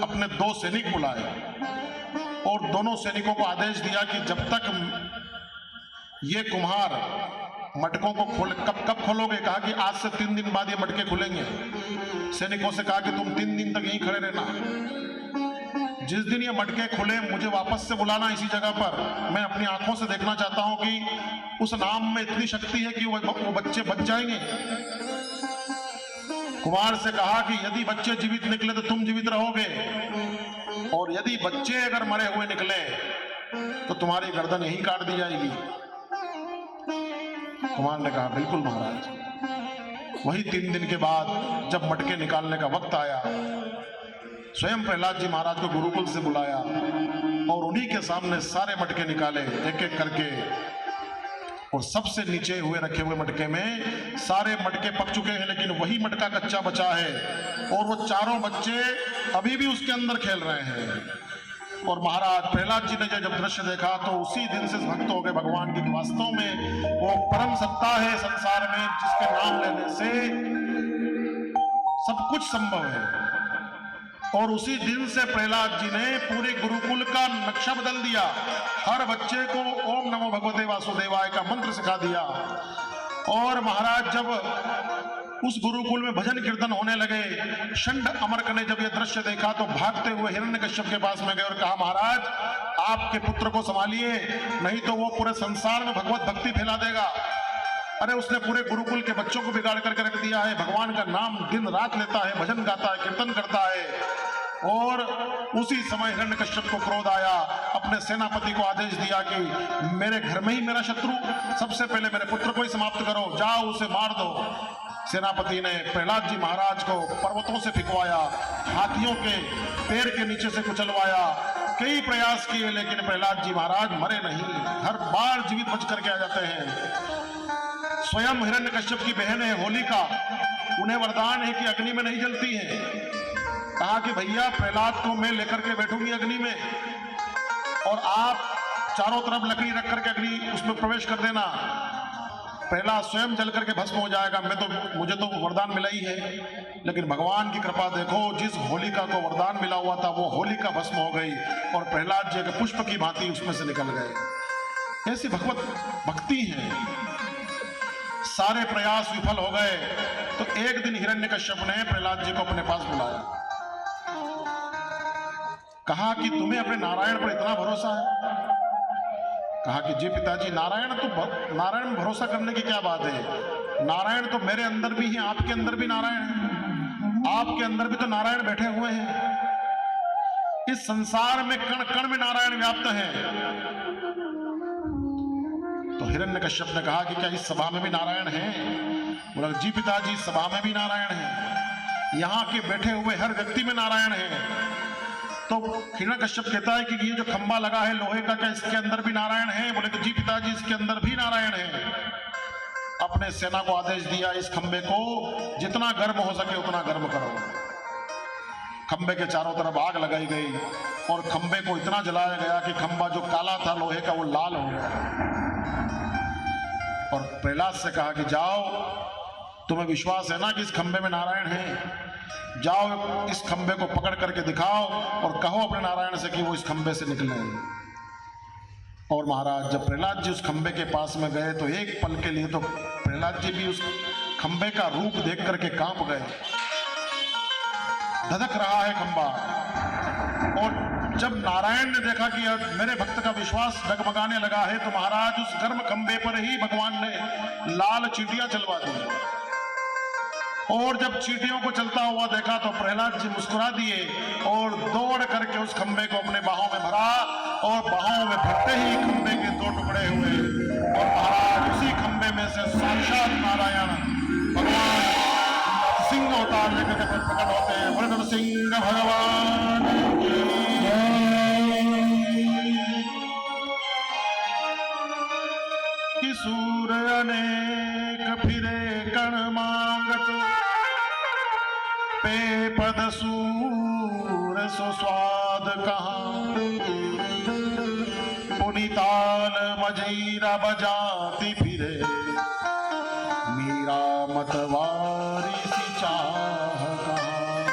अपने 2 सैनिक बुलाए और दोनों सैनिकों को आदेश दिया कि जब तक ये कुम्हार मटकों को कब खोलोगे? कहा कि आज से 3 दिन बाद ये मटके खुलेंगे। सैनिकों से कहा कि तुम 3 दिन तक यहीं खड़े रहना। जिस दिन ये मटके खुले मुझे वापस से बुलाना इसी जगह पर। मैं अपनी आंखों से देखना चाहता हूं कि उस नाम में इतनी शक्ति है कि वो बच्चे बच जाएंगे। कुमार से कहा कि यदि बच्चे जीवित निकले तो तुम जीवित रहोगे, और यदि बच्चे अगर मरे हुए निकले तो तुम्हारी गर्दन यहीं काट दी जाएगी। कुमार ने कहा बिल्कुल महाराज। वही 3 दिन के बाद जब मटके निकालने का वक्त आया, स्वयं प्रहलाद जी महाराज को गुरुकुल से बुलाया और उन्हीं के सामने सारे मटके निकाले एक एक करके। और सबसे नीचे हुए रखे हुए मटके में सारे मटके पक चुके हैं, लेकिन वही मटका कच्चा बचा है और वो चारों बच्चे अभी भी उसके अंदर खेल रहे हैं। और महाराज प्रहलाद जी ने जब दृश्य देखा तो उसी दिन से भक्त हो गए भगवान की। वास्तव में वो परम सत्ता है संसार में, जिसके नाम लेने से सब कुछ संभव है। और उसी दिन से प्रहलाद जी ने पूरे गुरुकुल का नक्शा बदल दिया। हर बच्चे को ओम नमो भगवते वासुदेवाय का मंत्र सिखा दिया। और महाराज जब उस गुरुकुल में भजन कीर्तन होने लगे, षंड अमरक ने जब यह दृश्य देखा तो भागते हुए हिरण्यकश्यप के पास में गए और कहा, महाराज आपके पुत्र को संभालिए, नहीं तो वो पूरे संसार में भगवत भक्ति फैला देगा। अरे उसने पूरे गुरुकुल के बच्चों को बिगाड़ करके रख दिया है, भगवान का नाम दिन रात लेता है, भजन गाता है, कीर्तन करता है। और उसी समय हिरण्यकश्यप को क्रोध आया, अपने सेनापति को आदेश दिया कि मेरे घर में ही मेरा शत्रु, सबसे पहले मेरे पुत्र को ही समाप्त करो, जाओ उसे मार दो। सेनापति ने प्रहलाद जी महाराज को पर्वतों से फिकवाया, हाथियों के पैर के नीचे से कुचलवाया, कई प्रयास किए, लेकिन प्रहलाद जी महाराज मरे नहीं, हर बार जीवित बच करके आ जाते हैं। स्वयं हिरण्यकश्यप की बहन है होलिका, उन्हें वरदान है कि अग्नि में नहीं जलती है। कहा कि भैया प्रहलाद को मैं लेकर के बैठूंगी अग्नि में, और आप चारों तरफ लकड़ी रख करके अग्नि उसमें प्रवेश कर देना, प्रहलाद स्वयं जल करके भस्म हो जाएगा। मुझे तो वरदान मिला ही है। लेकिन भगवान की कृपा देखो, जिस होलिका को वरदान मिला हुआ था वो होलिका भस्म हो गई और प्रहलाद जी के पुष्प की भांति उसमें से निकल गए। ऐसी भगवत भक्ति है। सारे प्रयास विफल हो गए तो एक दिन हिरण्यकश्यप ने प्रहलाद जी को अपने पास बुलाया, कहा कि तुम्हें अपने नारायण पर इतना भरोसा है? कहा कि जी पिताजी, नारायण में भरोसा करने की क्या बात है, नारायण तो मेरे अंदर भी है, आपके अंदर भी नारायण है, आपके अंदर भी तो नारायण बैठे हुए हैं। इस संसार में कण कण में नारायण व्याप्त है। तो हिरण्यकश्यप ने कहा कि क्या इस सभा में भी नारायण है? बोला जी पिताजी, इस सभा में भी नारायण है, यहाँ के बैठे हुए हर व्यक्ति में नारायण है। तो हिरण्यकश्यप कहता है कि ये जो खंबा लगा है लोहे का, क्या इसके अंदर भी नारायण है? बोले कि जी पिताजी, इसके अंदर भी नारायण है। अपने सेना को आदेश दिया, इस खंबे को जितना गर्म हो सके उतना गर्म करो। खंबे के चारों तरफ आग लगाई गई और खंबे को इतना जलाया गया कि खंबा जो काला था लोहे का वो लाल हो गया। और प्रहलाद से कहा कि जाओ, तुम्हें विश्वास है ना कि इस खंबे में नारायण है, जाओ इस खंबे को पकड़ करके दिखाओ और कहो अपने नारायण से कि वो इस खंबे से निकले। और महाराज जब प्रहलाद जी उस खंबे के पास में गए तो एक पल के लिए तो प्रहलाद जी भी उस खंबे का रूप देख करके कांप गए। धधक रहा है खंबा। और जब नारायण ने देखा कि मेरे भक्त का विश्वास डगमगाने लगा है तो महाराज उस गर्म खंबे पर ही भगवान ने लाल चींटियां चलवा दी। और जब चींटियों को चलता हुआ देखा तो प्रहलाद जी मुस्कुरा दिए और दौड़ करके उस खंबे को अपने बाहों में भरा और बाहों में भरते ही खंबे के दो टुकड़े हुए और महाराज उसी खंबे में से साक्षात नारायण भगवान सिंह अवतार लेकर के प्रकट होते हैं। बोले नरसिंह भगवान की। सूर्य अनेक फिरे कण मांगत, पे पद सूर सो स्वाद कहाँ, पुनिताल मजीरा बजाती फिरे, मीरा मतवारी सी चाह कहाँ।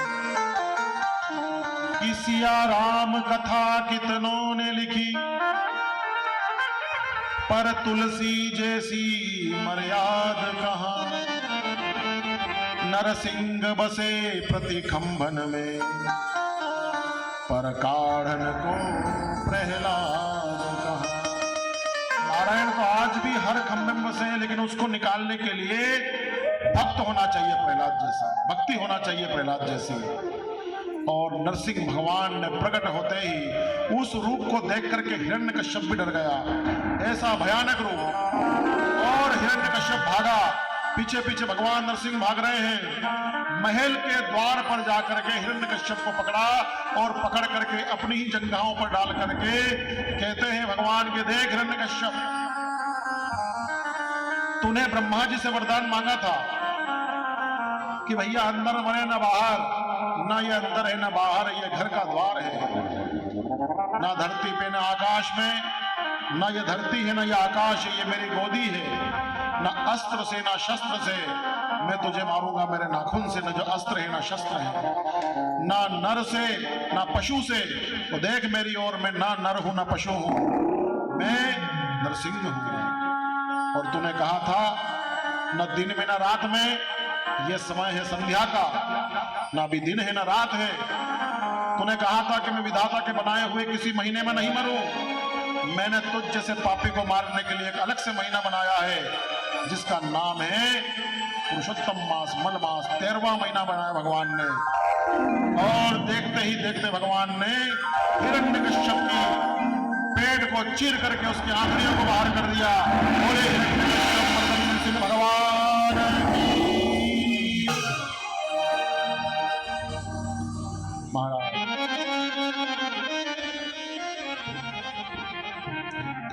किसिया राम कथा कितनों ने लिखी, पर तुलसी जैसी मर्याद कहाँ। नरसिंह बसे प्रति खंभन में, पर काढ़न को प्रहलाद कहाँ। नारायण तो आज भी हर खंभे में बसे हैं, लेकिन उसको निकालने के लिए भक्त होना चाहिए प्रहलाद जैसा, भक्ति होना चाहिए प्रहलाद जैसी। और नरसिंह भगवान ने प्रकट होते ही उस रूप को देख करके हिरण्यकश्यप भी डर गया, ऐसा भयानक रूप। और हिरण्यकश्यप भागा, पीछे पीछे भगवान नरसिंह भाग रहे हैं। महल के द्वार पर जाकर के हिरण्यकश्यप को पकड़ा और पकड़ करके अपनी ही जंघाओं पर डाल करके कहते हैं भगवान के, देख हिरण्यकश्यप तूने ब्रह्मा जी से वरदान मांगा था कि भैया अंदर मरे ना बाहर, ना ये अंदर है ना बाहर, ये घर का द्वार है, ना धरती पे ना आकाश में, ना ये धरती है ना ये आकाश है, ये मेरी गोदी है, ना अस्त्र से ना शस्त्र से मैं तुझे मारूंगा, मेरे नाखून से, ना जो अस्त्र है ना शस्त्र है, ना नर से ना पशु से। तो देख मेरी ओर, मैं ना नर हूं ना पशु हूं, मैं नरसिंह हूं। और तूने कहा था न दिन में ना रात में, यह समय है संध्या का, ना भी दिन है ना रात है। तूने कहा था कि मैं विधाता के बनाए हुए किसी महीने में नहीं मरूं, मैंने तुझ जैसे पापी को मारने के लिए एक अलग से महीना बनाया है जिसका नाम है पुरुषोत्तम मास, मल मास। 13वां महीना बनाया भगवान ने। और देखते ही देखते भगवान ने हिरण्यकश्यप की पेट को चीर करके उसकी आंखों को बाहर कर दिया। बोले हिरण्यकश्यप मर्दन सिंह भगवान महाराज।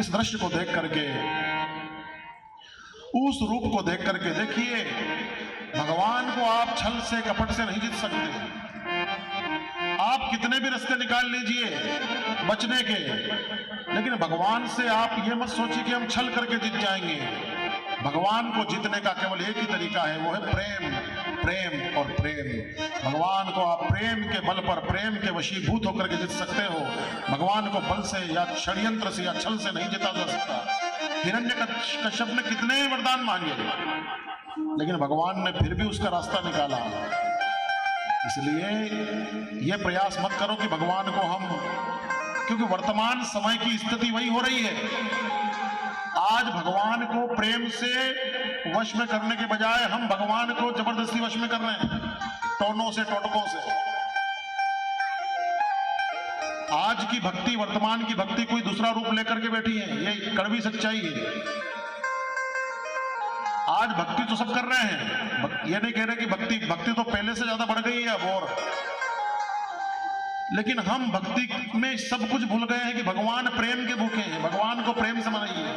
इस दृश्य को देख करके, उस रूप को देख करके, देखिए भगवान को आप छल से कपट से नहीं जीत सकते। आप कितने भी रास्ते निकाल लीजिए बचने के, लेकिन भगवान से आप ये मत सोचिए कि हम छल करके जीत जाएंगे। भगवान को जीतने का केवल एक ही तरीका है, वो है प्रेम, प्रेम और प्रेम। भगवान को आप प्रेम के बल पर, प्रेम के वशीभूत होकर के जीत सकते हो। भगवान को बल से या षड्यंत्र से या छल से नहीं जीता जा सकता। हिरण्यकश्यप ने कितने वरदान मांगे, लेकिन भगवान ने फिर भी उसका रास्ता निकाला। इसलिए यह प्रयास मत करो कि भगवान को हम, क्योंकि वर्तमान समय की स्थिति वही हो रही है। आज भगवान को प्रेम से वश में करने के बजाय हम भगवान को जबरदस्ती वश में कर रहे हैं, टोनों से, टोटकों से। आज की भक्ति, वर्तमान की भक्ति कोई दूसरा रूप लेकर के बैठी है, ये कड़वी सच्चाई है। आज भक्ति तो सब कर रहे हैं, ये नहीं कह रहे कि भक्ति तो पहले से ज्यादा बढ़ गई है अब। और लेकिन हम भक्ति में सब कुछ भूल गए हैं कि भगवान प्रेम के भूखे हैं। भगवान को प्रेम से मनाइए।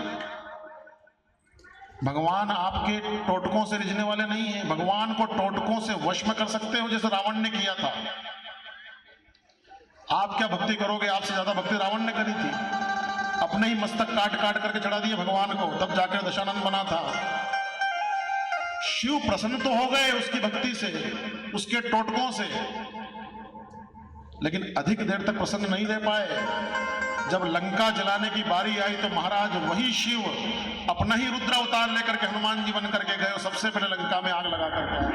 भगवान आपके टोटकों से रिझने वाले नहीं हैं। भगवान को टोटकों से वश में कर सकते हो, जैसे रावण ने किया था। आप क्या भक्ति करोगे, आपसे ज्यादा भक्ति रावण ने करी थी। अपने ही मस्तक काट काट करके चढ़ा दिए भगवान को, तब जाकर दशानंद बना था। शिव प्रसन्न तो हो गए उसकी भक्ति से, उसके टोटकों से, लेकिन अधिक देर तक प्रसन्न नहीं रह पाए। जब लंका जलाने की बारी आई तो महाराज वही शिव अपना ही रुद्र अवतार लेकर के हनुमान जी बन करके गए, सबसे पहले लंका में आग लगा करके आए।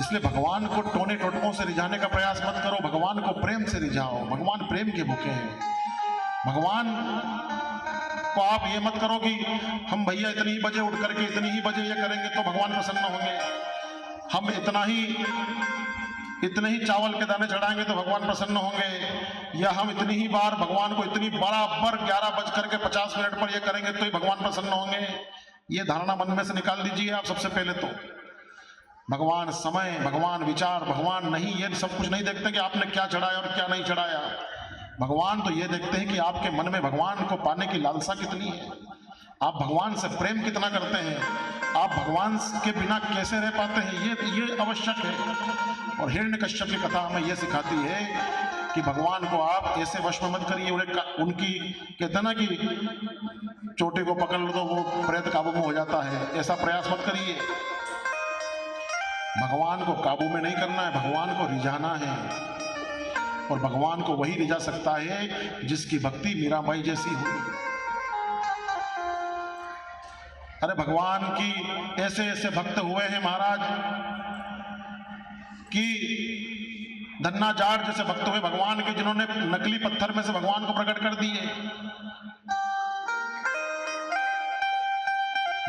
इसलिए भगवान को टोने टोटकों से रिझाने का प्रयास मत करो, भगवान को प्रेम से रिझाओ। भगवान प्रेम के भूखे हैं। भगवान को आप ये मत करो कि हम भैया इतनी ही बजे उठ करके इतनी ही बजे ये करेंगे तो भगवान प्रसन्न होंगे, हम इतने ही चावल के दाने चढ़ाएंगे तो भगवान प्रसन्न होंगे, या हम इतनी ही बार भगवान को इतनी बराबर 11:50 पर ये करेंगे तो ही भगवान प्रसन्न होंगे। ये धारणा मन में से निकाल दीजिए आप सबसे पहले तो। भगवान समय, भगवान विचार, भगवान नहीं, ये सब कुछ नहीं देखते कि आपने क्या चढ़ाया और क्या नहीं चढ़ाया। भगवान तो ये देखते हैं कि आपके मन में भगवान को पाने की लालसा कितनी है, आप भगवान से प्रेम कितना करते हैं, आप भगवान के बिना कैसे रह पाते हैं, ये आवश्यक है। और हिरण्यकश्यप की कथा हमें यह सिखाती है कि भगवान को आप ऐसे वश में मत करिए। उनकी कहते हैं ना कि चोटी को पकड़ लो तो वो प्रेत काबू में हो जाता है, ऐसा प्रयास मत करिए। भगवान को काबू में नहीं करना है, भगवान को रिझाना है। और भगवान को वही रिझा सकता है जिसकी भक्ति मीराबाई जैसी हो। अरे भगवान की ऐसे ऐसे भक्त हुए हैं महाराज कि धन्ना जाट जैसे भक्त हुए भगवान के, जिन्होंने नकली पत्थर में से भगवान को प्रकट कर दिए।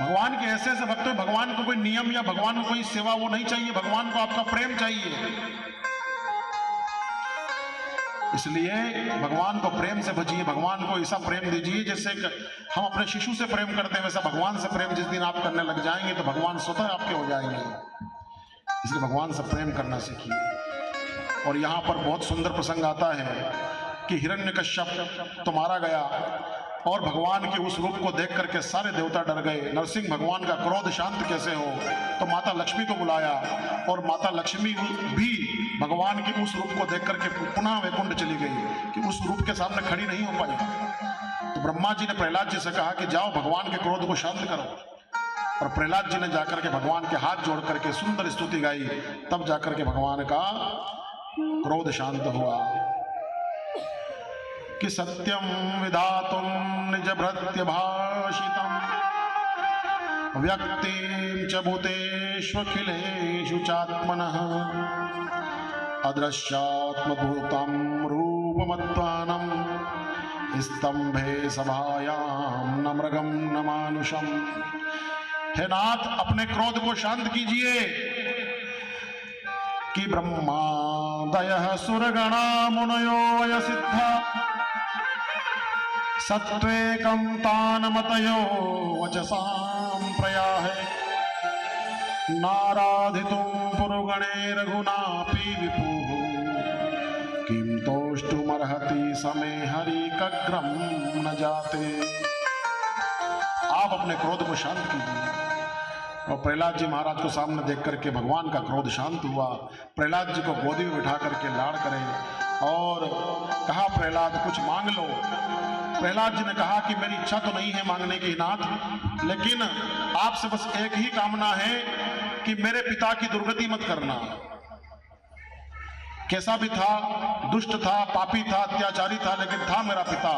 भगवान के ऐसे ऐसे भक्त हुए, भगवान को कोई नियम या भगवान को कोई सेवा वो नहीं चाहिए, भगवान को आपका प्रेम चाहिए। इसलिए भगवान को प्रेम से भजिए, भगवान को ऐसा प्रेम दीजिए जैसे हम अपने शिशु से प्रेम करते हैं, वैसा भगवान से प्रेम जिस दिन आप करने लग जाएंगे तो भगवान स्वतः आपके हो जाएंगे। इसलिए भगवान से प्रेम करना सीखिए। और यहाँ पर बहुत सुंदर प्रसंग आता है कि हिरण्यकश्यप तो मारा गया, और भगवान के उस रूप को देख करके सारे देवता डर गए। नरसिंह भगवान का क्रोध शांत कैसे हो, तो माता लक्ष्मी को बुलाया और माता लक्ष्मी भी भगवान के उस रूप को देख करके पुनः वैकुंठ चली गई कि उस रूप के सामने खड़ी नहीं हो पाई। तो ब्रह्मा जी ने प्रहलाद जी से कहा कि जाओ भगवान के क्रोध को शांत करो, और प्रहलाद जी ने जाकर के भगवान के हाथ जोड़ करके सुंदर स्तुति गाई, तब जाकर के भगवान का क्रोध शांत हुआ। कि सत्यम विधातुम निज भृत्य भाषितम व्यक्तिं च भूतेष्वखिलेषु चात्मनः अदृश्यात्मभूतं रूपमत्वानं स्तंभे सभायां न मृगं न मानुषम। हे नाथ, अपने क्रोध को शांत कीजिए। कि ब्रह्मादयः सुरगणा मुनयो वय सिद्धा सत्वेकं तानमतयो वचसां प्रयाहे नाराधितुं पुरुगणे रघुनापि विपुः किं तोष्टुमर्हति समे हरि कग्रम न जाते। आप अपने क्रोध को शांत कीजिए। और प्रहलाद जी महाराज को सामने देख करके भगवान का क्रोध शांत हुआ। प्रहलाद जी को गोदी में बिठा करके लाड़ करे और कहा, प्रहलाद कुछ मांग लो। प्रहलाद जी ने कहा कि मेरी इच्छा तो नहीं है मांगने की नाथ, लेकिन आपसे बस एक ही कामना है कि मेरे पिता की दुर्गति मत करना। कैसा भी था, दुष्ट था, पापी था, अत्याचारी था, लेकिन था मेरा पिता।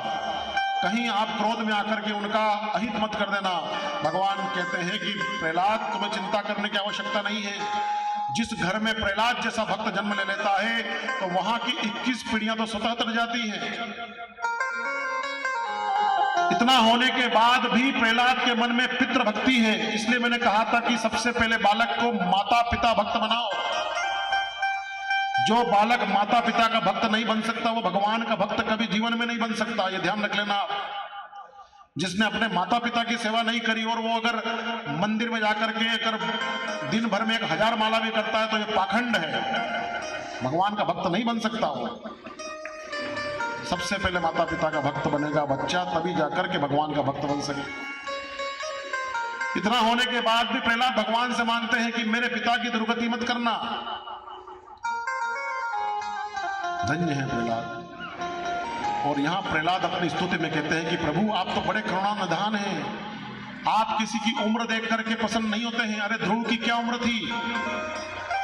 कहीं आप क्रोध में आकर के उनका अहित मत कर देना। भगवान कहते हैं कि प्रहलाद, तुम्हें चिंता करने की आवश्यकता नहीं है। जिस घर में प्रहलाद जैसा भक्त जन्म ले लेता है तो वहां की 21 पीढ़ियां तो स्वतः तर जाती हैं। इतना होने के बाद भी प्रहलाद के मन में पितृ भक्ति है। इसलिए मैंने कहा था कि सबसे पहले बालक को माता पिता भक्त बनाओ। जो बालक माता पिता का भक्त नहीं बन सकता वो भगवान का भक्त कभी जीवन में नहीं बन सकता। ये ध्यान रख लेना। जिसने अपने माता पिता की सेवा नहीं करी और वो अगर मंदिर में जाकर के अगर दिन भर में 1000 माला भी करता है तो ये पाखंड है, भगवान का भक्त नहीं बन सकता। वो सबसे पहले माता पिता का भक्त बनेगा बच्चा, तभी जाकर के भगवान का भक्त बन सके। इतना होने के बाद भी प्रहलाद भगवान से मांगते हैं कि मेरे पिता की दुर्गति मत करना। धन्य है प्रहलाद। और यहां प्रहलाद अपनी स्तुति में कहते हैं कि प्रभु आप तो बड़े करुणानिधान हैं। आप किसी की उम्र देख करके पसंद नहीं होते हैं। अरे ध्रुव की क्या उम्र थी।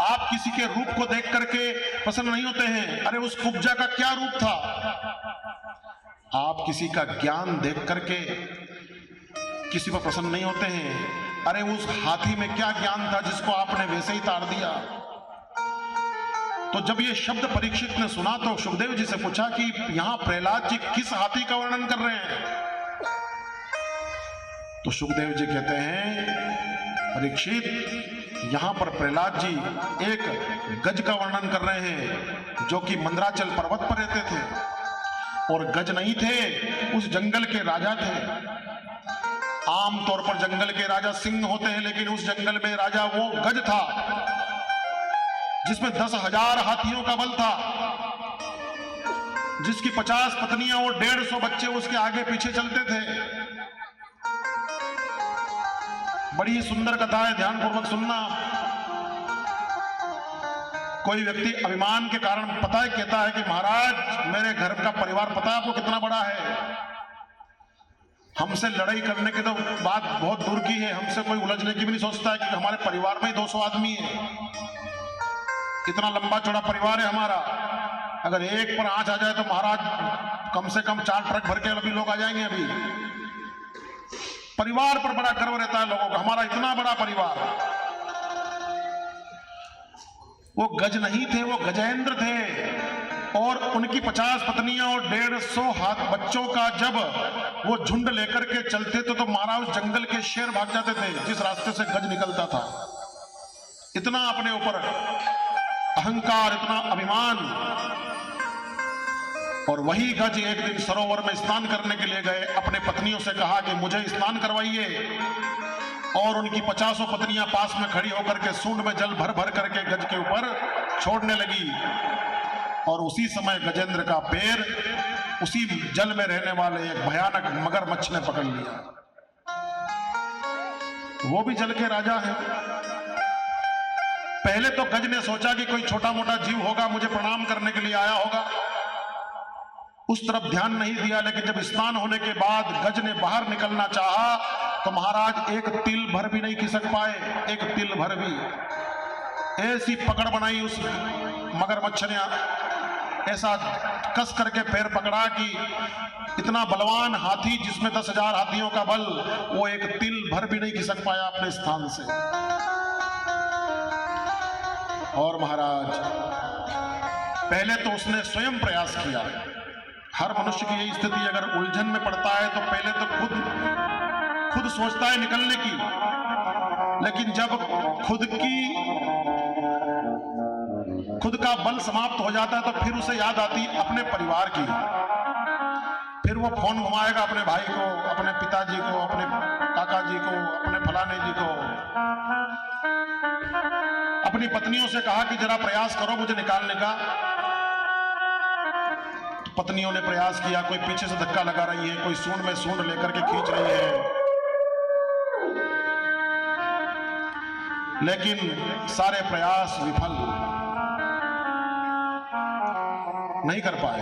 आप किसी के रूप को देख करके पसंद नहीं होते हैं। अरे उस कुब्जा का क्या रूप था। आप किसी का ज्ञान देख करके किसी पर पसंद नहीं होते हैं। अरे उस हाथी में क्या ज्ञान था जिसको आपने वैसे ही ताड़ दिया। तो जब ये शब्द परीक्षित ने सुना तो सुखदेव जी से पूछा कि यहां प्रहलाद जी किस हाथी का वर्णन कर रहे हैं। तो सुखदेव जी कहते हैं, परीक्षित यहां पर प्रहलाद जी एक गज का वर्णन कर रहे हैं जो कि मंदराचल पर्वत पर रहते थे। और गज नहीं थे, उस जंगल के राजा थे। आमतौर पर जंगल के राजा सिंह होते हैं, लेकिन उस जंगल में राजा वो गज था जिसमें 10,000 हाथियों का बल था, जिसकी 50 पत्नियां और 150 बच्चे उसके आगे पीछे चलते थे। बड़ी ही सुंदर कथा है, ध्यानपूर्वक सुनना। कोई व्यक्ति अभिमान के कारण पता है कहता है कि महाराज मेरे घर का परिवार पता है आपको कितना बड़ा है। हमसे लड़ाई करने की तो बात बहुत दूर की है, हमसे कोई उलझने की भी नहीं सोचता है कि हमारे परिवार में ही 200 आदमी है। इतना लंबा चौड़ा परिवार है हमारा। अगर एक पर आंच आ जाए तो महाराज कम से कम 4 ट्रक भर के अभी लोग आ जाएंगे। अभी परिवार पर बड़ा गर्व रहता है लोगों का, हमारा इतना बड़ा परिवार। वो गज नहीं थे, वो गजेंद्र थे। और उनकी 50 पत्नियां और 150 हाथ बच्चों का जब वो झुंड लेकर के चलते तो महाराज उस जंगल के शेर भाग जाते थे जिस रास्ते से गज निकलता था। इतना अपने ऊपर अहंकार, इतना अभिमान। और वही गज एक दिन सरोवर में स्नान करने के लिए गए। अपने पत्नियों से कहा कि मुझे स्नान करवाइए। और उनकी 50 पत्नियां पास में खड़ी होकर के सूंड में जल भर भर करके गज के ऊपर छोड़ने लगी। और उसी समय गजेंद्र का पैर उसी जल में रहने वाले एक भयानक मगरमच्छ ने पकड़ लिया। वो भी जल के राजा है। पहले तो गज ने सोचा कि कोई छोटा मोटा जीव होगा, मुझे प्रणाम करने के लिए आया होगा, उस तरफ ध्यान नहीं दिया। लेकिन जब स्नान होने के बाद गज ने बाहर निकलना चाहा तो महाराज एक तिल भर भी नहीं खिसक पाए, एक तिल भर भी। ऐसी पकड़ बनाई उस मगरमच्छ ने, ऐसा कस करके पैर पकड़ा कि इतना बलवान हाथी जिसमें 10,000 हाथियों का बल, वो एक तिल भर भी नहीं खिसक पाया अपने स्थान से। और महाराज पहले तो उसने स्वयं प्रयास किया। हर मनुष्य की यही स्थिति, अगर उलझन में पड़ता है तो पहले तो खुद सोचता है निकलने की, लेकिन जब खुद का बल समाप्त हो जाता है तो फिर उसे याद आती अपने परिवार की। फिर वो फोन घुमाएगा अपने भाई को, अपने पिताजी को, अपने काका जी को, अपने फलाने जी को। अपनी पत्नियों से कहा कि जरा प्रयास करो मुझे निकालने का। पत्नियों ने प्रयास किया, कोई पीछे से धक्का लगा रही है, कोई सूंड में सूंड लेकर के खींच रही है, लेकिन सारे प्रयास विफल, नहीं कर पाए।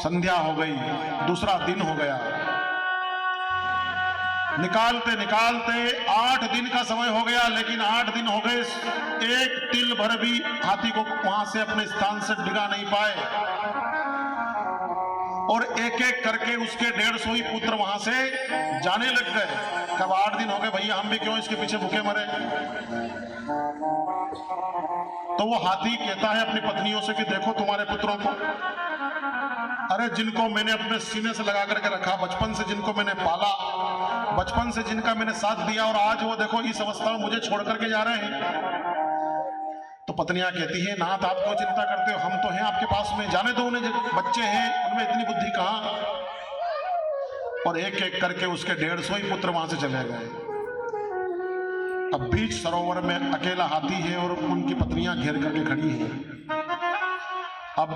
संध्या हो गई, दूसरा दिन हो गया। निकालते निकालते 8 दिन का समय हो गया, लेकिन 8 दिन हो गए, एक तिल भर भी हाथी को वहां से अपने स्थान से डिगा नहीं पाए। और एक एक करके उसके 150 ही पुत्र वहां से जाने लग गए। कब 8 दिन हो गए भैया, हम भी क्यों इसके पीछे भूखे मरे। तो वो हाथी कहता है अपनी पत्नियों से कि देखो तुम्हारे पुत्रों को, अरे जिनको मैंने अपने सीने से लगा करके रखा, बचपन से जिनको मैंने पाला, बचपन से जिनका मैंने साथ दिया, और आज वो देखो इस अवस्था में मुझे छोड़ करके जा रहे हैं। तो पत्नियां कहती है नाथ आप क्यों चिंता करते हो, हम तो हैं आपके पास में, जाने दो उन्हें, बच्चे हैं उनमें इतनी बुद्धि कहां। और एक एक करके उसके 150 ही पुत्र वहां से चले गए। अब बीच सरोवर में अकेला हाथी है और उनकी पत्नियां घेर करके खड़ी हैं। अब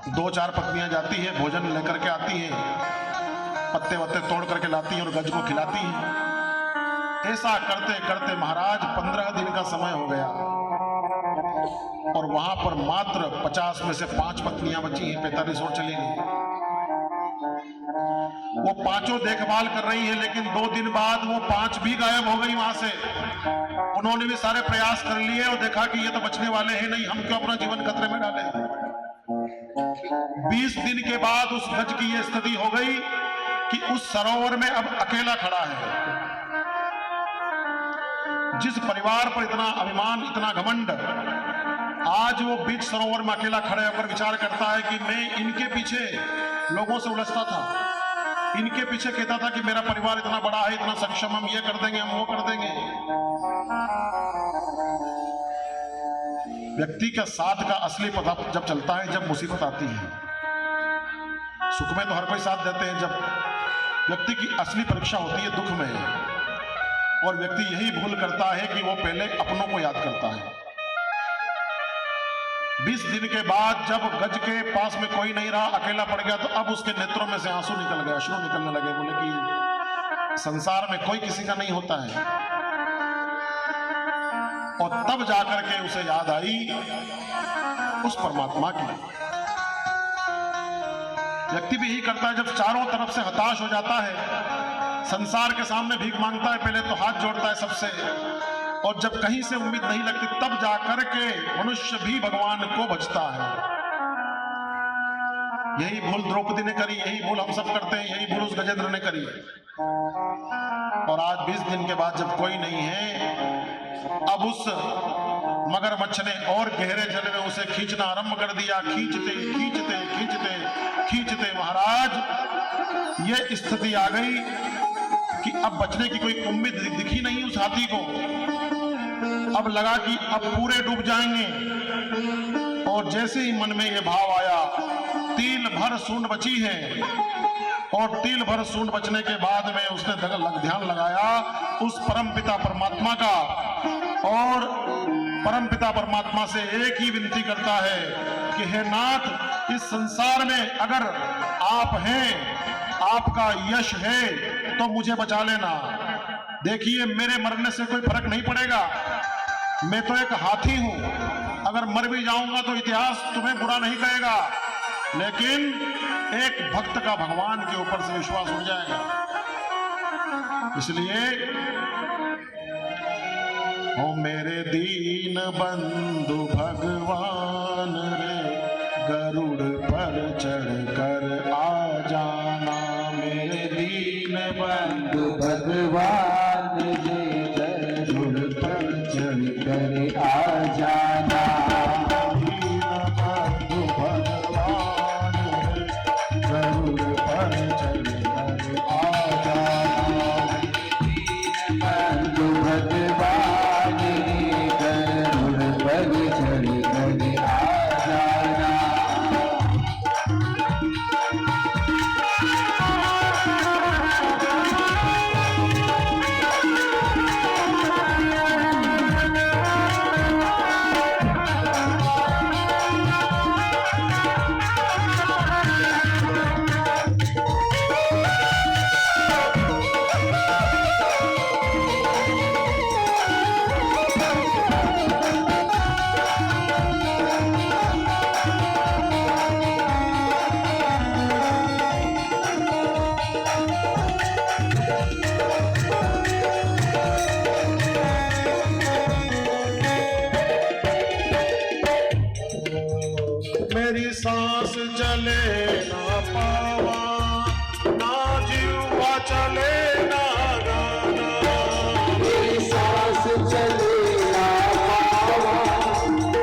2-4 पत्नियां जाती है, भोजन लेकर के आती हैं, पत्ते वत्ते तोड़ करके लाती हैं और गज को खिलाती हैं। ऐसा करते करते महाराज 15 दिन का समय हो गया और वहां पर मात्र 50 में से 5 पत्नियां बची हैं, 45 और चली गई। वो 5 देखभाल कर रही है, लेकिन 2 दिन बाद वो 5 भी गायब हो गई वहां से। उन्होंने भी सारे प्रयास कर लिए और देखा कि ये तो बचने वाले हैं नहीं, हम क्यों अपना जीवन खतरे में डालें। 20 दिन के बाद उस गज की ये स्थिति हो गई कि उस सरोवर में अब अकेला खड़ा है। जिस परिवार पर इतना अभिमान, इतना घमंड, आज वो बीच सरोवर में अकेला खड़े होकर विचार करता है कि मैं इनके पीछे लोगों से उलझता था, इनके पीछे कहता था कि मेरा परिवार इतना बड़ा है, इतना सक्षम, हम ये कर देंगे, हम वो कर देंगे। व्यक्ति का साथ का असली पता जब चलता है जब मुसीबत आती है। सुख में तो हर कोई साथ देते हैं, जब व्यक्ति की असली परीक्षा होती है दुख में, और व्यक्ति यही भूल करता है कि वो पहले अपनों को याद करता है। 20 दिन के बाद जब गज के पास में कोई नहीं रहा, अकेला पड़ गया, तो अब उसके नेत्रों में से आंसू निकल गए, अश्रु निकलने लगे। बोले कि संसार में कोई किसी का नहीं होता है। और तब जाकर के उसे याद आई उस परमात्मा की। व्यक्ति भी यही करता है, जब चारों तरफ से हताश हो जाता है, संसार के सामने भीख मांगता है, पहले तो हाथ जोड़ता है सबसे, और जब कहीं से उम्मीद नहीं लगती तब जाकर के मनुष्य भी भगवान को भजता है। यही भूल द्रौपदी ने करी, यही भूल हम सब करते हैं, यही भूल उस गजेंद्र ने करी। और आज 20 दिन के बाद जब कोई नहीं है, अब उस मगरमच्छ ने और गहरे जल में उसे खींचना आरंभ कर दिया। खींचते खींचते खींचते खींचते महाराज ये स्थिति आ गई कि अब बचने की कोई उम्मीद दिखी नहीं उस हाथी को। अब लगा कि अब पूरे डूब जाएंगे, और जैसे ही मन में यह भाव आया, तिल भर सूंड बची है, और तिल भर सूंड बचने के बाद में उसने ध्यान लगाया उस परमपिता परमात्मा का, और परमपिता परमात्मा से एक ही विनती करता है कि हे नाथ, इस संसार में अगर आप हैं, आपका यश है, तो मुझे बचा लेना। देखिए, मेरे मरने से कोई फर्क नहीं पड़ेगा, मैं तो एक हाथी हूं। अगर मर भी जाऊंगा तो इतिहास तुम्हें बुरा नहीं कहेगा, लेकिन एक भक्त का भगवान के ऊपर से विश्वास उठ जाएगा। इसलिए ओ मेरे दीन बंधु भगवान रे, गरुड़ पर चढ़कर आ जाना। मेरे दीन बंधु भगवान रे, गरुड़ पर चढ़कर आ जाना। दीन बंधु भगवान रे, गरुड़ पर चढ़कर आ जाना। बंधु भगवान रे, गरुड़ पर चढ़कर आ जाना। मेरी सांस चले ना पावा, ना जीवा चले ना गाना। मेरी सांस चले ना पावा,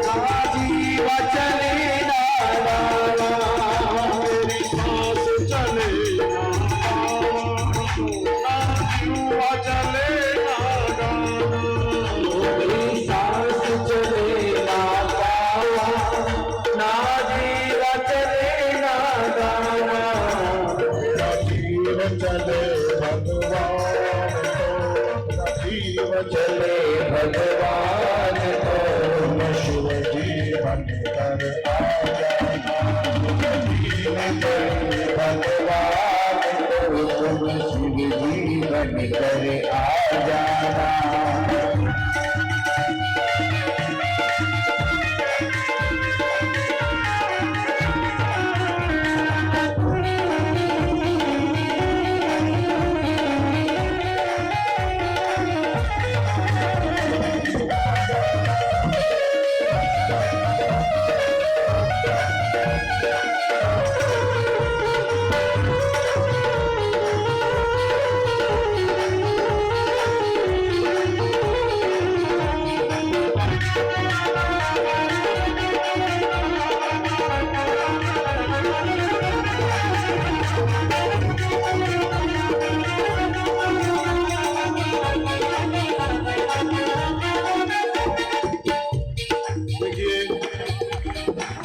ना जीवा चले ना गाना। मेरी सांस चले ना पावा, ना जीवा चले ना गाना। मेरी सांस चले ना पावा, ना जीवा चले ना गाना। मेरा जीव चले भगवान तो, जीव चले भगवान तो, मैं शिव जीवन कर आ जाना। जीव चले भगवान तो, तुम शिव जीवन कर आ जाना।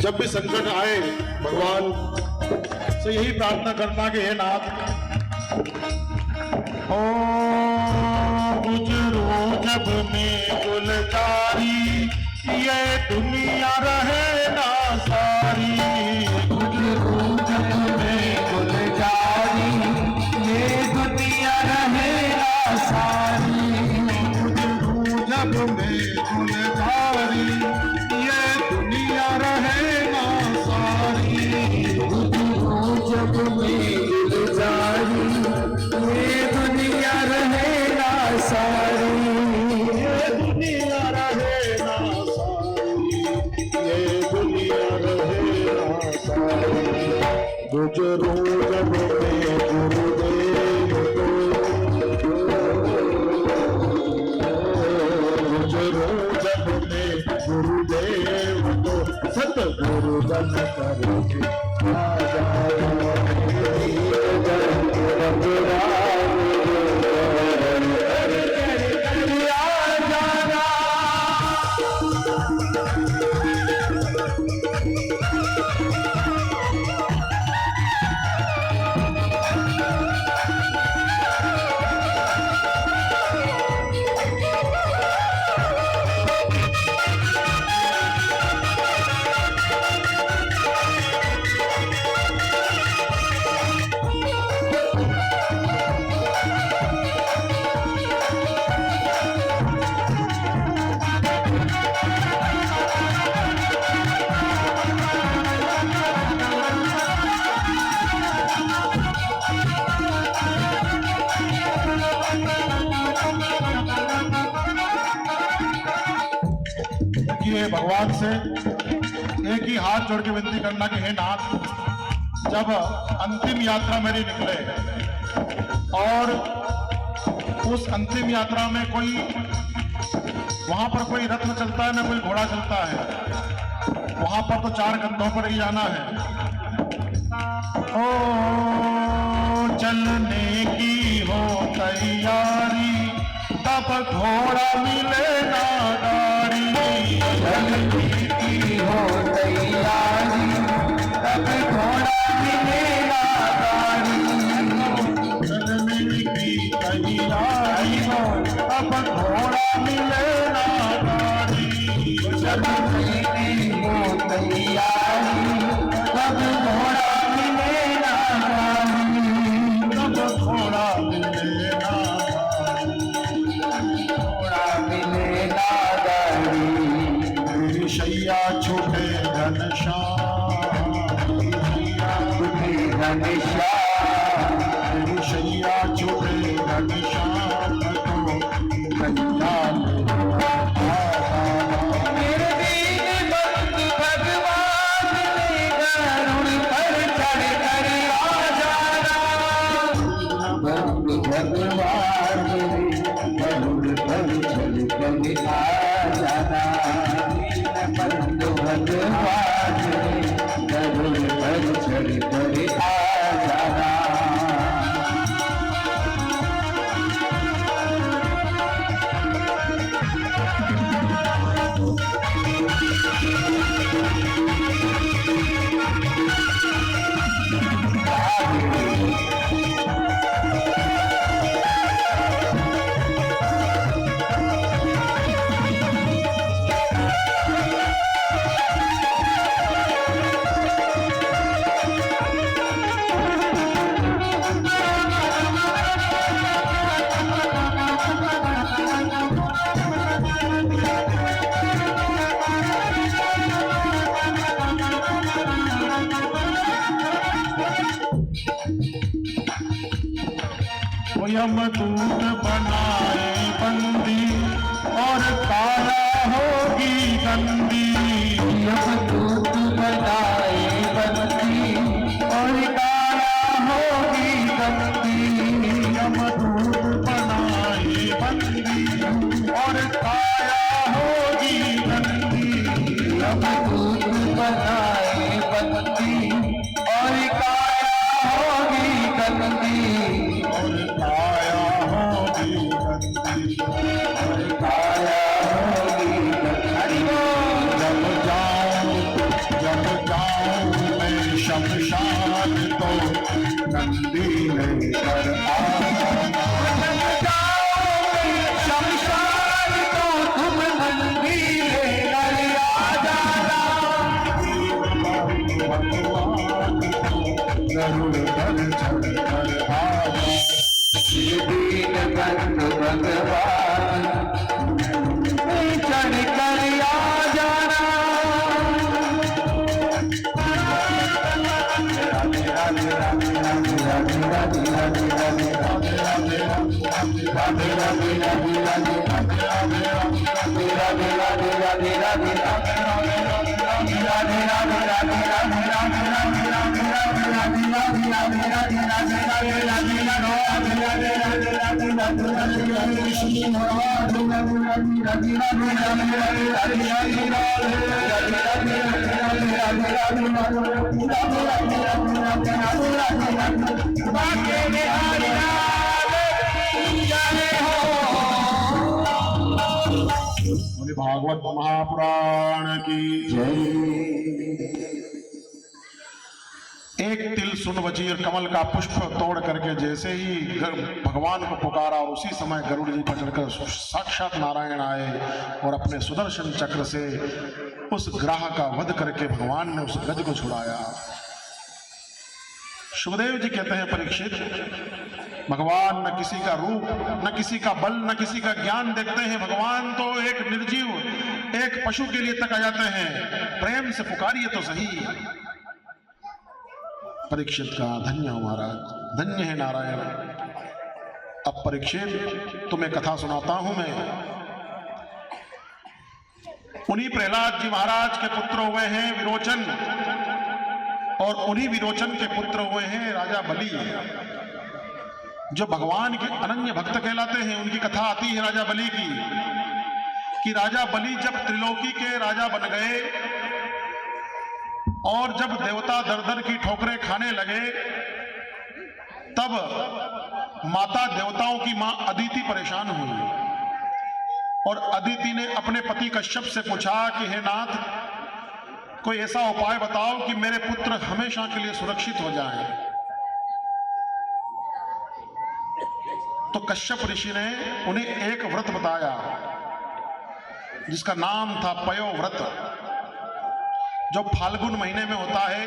जब भी संकट आए भगवान से यही प्रार्थना करना कि हे नाथ, ओ गुजरो जब में गुलजारी, ये दुनिया रहे ना सारी। गुजरो जब में गुलजारी, ये दुनिया रहे ना सारी। गुजरो जब में गुलजारी, ये दुनिया रहे ना सारी। गुजरो जब में गुलजारी, ये दुनिया रहे ना सारी। ये दुनिया रहे ना सारी, ये दुनिया रहे ना सारी। गुजरो जब में गुरुदेव को, गुजरो जब में गुरुदेव को, सतगुरु बन करके आ जाओ। देखिए भगवान से एक ही हाथ जोड़ के विनती करना कि हे नाथ, जब अंतिम यात्रा मेरी निकले और उस अंतिम यात्रा में कोई वहां पर कोई रथ चलता है ना कोई घोड़ा चलता है, वहां पर तो 4 कंधों पर ही जाना है। ओ चलने की हो तैयारी, तब घोड़ा मिले ना गाड़ी। चलने की हो तैयारी, तब घोड़ा मिले ना गाड़ी। चलने की तैयारी हो, तब घोड़ा मिले ना गाड़ी। चलने की हो तैयारी, तब घोड़ा मिले ना गाड़ी। तब घोड़ा मिले ना गाड़ी। घोड़ा मिले ना गाड़ी। मेरी शैया छूटे घनश्याम, छूटे घनश्याम, मेरी शैया छूटे घनश्याम, तो कंजाल मेरे दीन बंधु भगवान ने गरुड़ पर चढ़ कर आ जाना। बंधु भगवान ने गरुड़ पर चढ़ कर आ जाना। बंधु भगवान ने गरुड़ पर चढ़ कर आ जाना। यमदूत बनाए बंदी और काला होगी गंदी। यमदूत बनाए बंदी और काला होगी गंदी। यमदूत बनाए बंदी और काला होगी गंदी। यमदूत बनाए बंदी और काया होगी गंदी। और काया होगी गंदी। और काया होगी गंदी। जब जाऊं मैं शमशान तो नंदी लेकर आना। शमशान तो तुम नंदी लेकर आ जाना। भगवान को गरुड़ पर चढ़कर आना। दीन बंधु भगवान चढ़ कर आ जाना। भागवत महापुराण की एक तिल सुन वजीर कमल का पुष्प तोड़ करके जैसे ही भगवान को पुकारा और उसी समय गरुड़ जी पर चढ़कर साक्षात नारायण आए और अपने सुदर्शन चक्र से उस ग्राह का वध करके भगवान ने उस गज को छुड़ाया। सुखदेव जी कहते हैं परीक्षित, भगवान न किसी का रूप, न किसी का बल, न किसी का ज्ञान देखते हैं। भगवान तो एक निर्जीव, एक पशु के लिए तक आ जाते हैं। प्रेम से पुकारिए तो सही। परीक्षित का धन्य हो महाराज, धन्य है नारायण। अब परीक्षित तुम्हें कथा सुनाता हूं मैं। उन्हीं प्रहलाद जी महाराज के पुत्र हुए हैं विरोचन, और उन्हीं विरोचन के पुत्र हुए हैं राजा बलि, जो भगवान के अनन्य भक्त कहलाते हैं। उनकी कथा आती है राजा बलि की, कि राजा बलि जब त्रिलोकी के राजा बन गए और जब देवता दर दर की ठोकरें खाने लगे, तब माता देवताओं की मां अदिति परेशान हुई, और अदिति ने अपने पति कश्यप से पूछा कि हे नाथ, कोई ऐसा उपाय बताओ कि मेरे पुत्र हमेशा के लिए सुरक्षित हो जाएं। तो कश्यप ऋषि ने उन्हें एक व्रत बताया जिसका नाम था पयो व्रत, जो फाल्गुन महीने में होता है।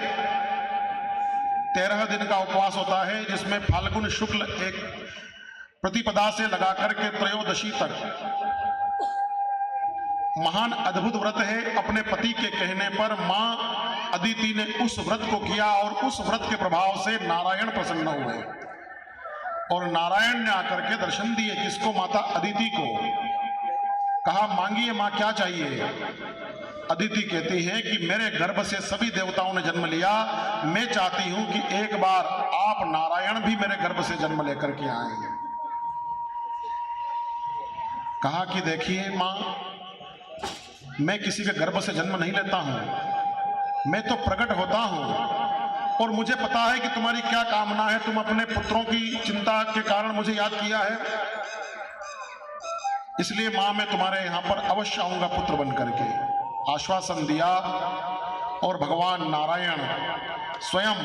13 दिन का उपवास होता है, जिसमें फाल्गुन शुक्ल एक प्रतिपदा से लगा करके त्रयोदशी तक महान अद्भुत व्रत है। अपने पति के कहने पर मां अदिति ने उस व्रत को किया, और उस व्रत के प्रभाव से नारायण प्रसन्न हुए, और नारायण ने आकर के दर्शन दिए। किसको? माता अदिति को। कहा, मांगिए मां, क्या चाहिए? अदिति कहती हैं कि मेरे गर्भ से सभी देवताओं ने जन्म लिया, मैं चाहती हूं कि एक बार आप नारायण भी मेरे गर्भ से जन्म लेकर के आए। कहा कि देखिए मां, मैं किसी के गर्भ से जन्म नहीं लेता हूं, मैं तो प्रकट होता हूं, और मुझे पता है कि तुम्हारी क्या कामना है। तुम अपने पुत्रों की चिंता के कारण मुझे याद किया है, इसलिए मां मैं तुम्हारे यहां पर अवश्य आऊंगा पुत्र बन करके। आश्वासन दिया, और भगवान नारायण स्वयं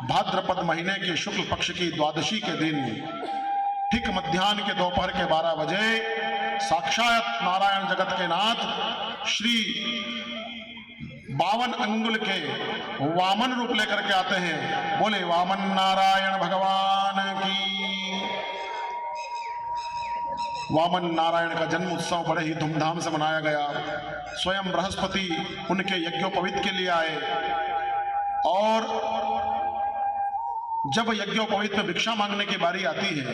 भाद्रपद महीने के शुक्ल पक्ष की द्वादशी के दिन ठीक मध्याह्न के दोपहर के 12 बजे साक्षात नारायण जगत के नाथ श्री 52 अंगुल के वामन रूप लेकर के आते हैं। बोले वामन नारायण भगवान की। वामन नारायण का जन्म उत्सव बड़े ही धूमधाम से मनाया गया। स्वयं बृहस्पति उनके यज्ञोपवीत के लिए आए, और जब यज्ञोपवीत में भिक्षा मांगने की बारी आती है,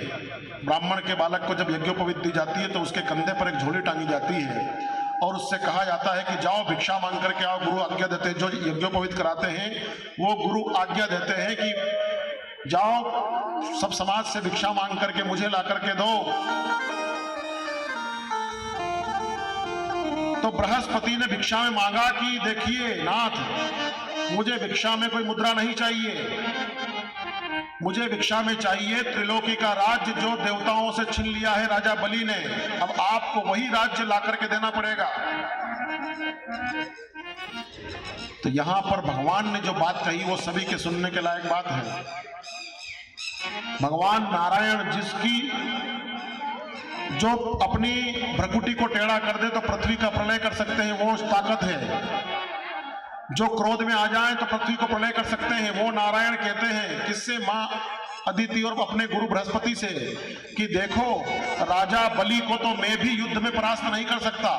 ब्राह्मण के बालक को जब यज्ञोपवीत दी जाती है तो उसके कंधे पर एक झोली टांगी जाती है, और उससे कहा जाता है कि जाओ भिक्षा मांग करके आओ। गुरु आज्ञा देते हैं, जो यज्ञोपवीत कराते हैं वो गुरु आज्ञा देते हैं कि जाओ सब समाज से भिक्षा मांग करके मुझे ला करके दो। तो बृहस्पति ने भिक्षा में मांगा कि देखिए नाथ, मुझे भिक्षा में कोई मुद्रा नहीं चाहिए, मुझे भिक्षा में चाहिए त्रिलोकी का राज्य जो देवताओं से छीन लिया है राजा बलि ने। अब आपको वही राज्य ला करके देना पड़ेगा। तो यहां पर भगवान ने जो बात कही वो सभी के सुनने के लायक बात है। भगवान नारायण जिसकी जो अपनी भ्रकुटी को टेढ़ा कर दे तो पृथ्वी का प्रलय कर सकते हैं, वो ताकत है। जो क्रोध में आ जाए तो पृथ्वी को प्रलय कर सकते हैं, वो नारायण कहते हैं। किससे? मां अदिति और अपने गुरु बृहस्पति से, कि देखो राजा बलि को तो मैं भी युद्ध में परास्त नहीं कर सकता।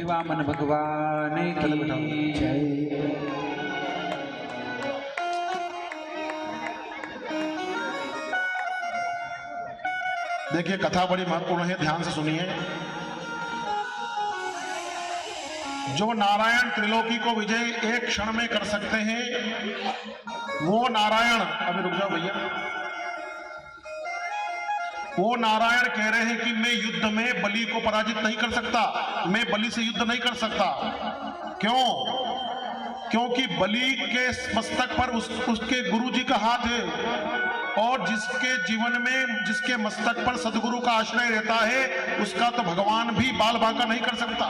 वामन भगवान की जय। देखिए कथा बड़ी महत्वपूर्ण है, ध्यान से सुनिए। जो नारायण त्रिलोकी को विजय एक क्षण में कर सकते हैं, वो नारायण, अभी रुक जाओ भैया, वो नारायण कह रहे हैं कि मैं युद्ध में बलि को पराजित नहीं कर सकता, मैं बलि से युद्ध नहीं कर सकता। क्यों? क्योंकि बलि के मस्तक पर उसके गुरु जी का हाथ है, और जिसके जीवन में जिसके मस्तक पर सदगुरु का आश्रय रहता है उसका तो भगवान भी बाल बांका नहीं कर सकता।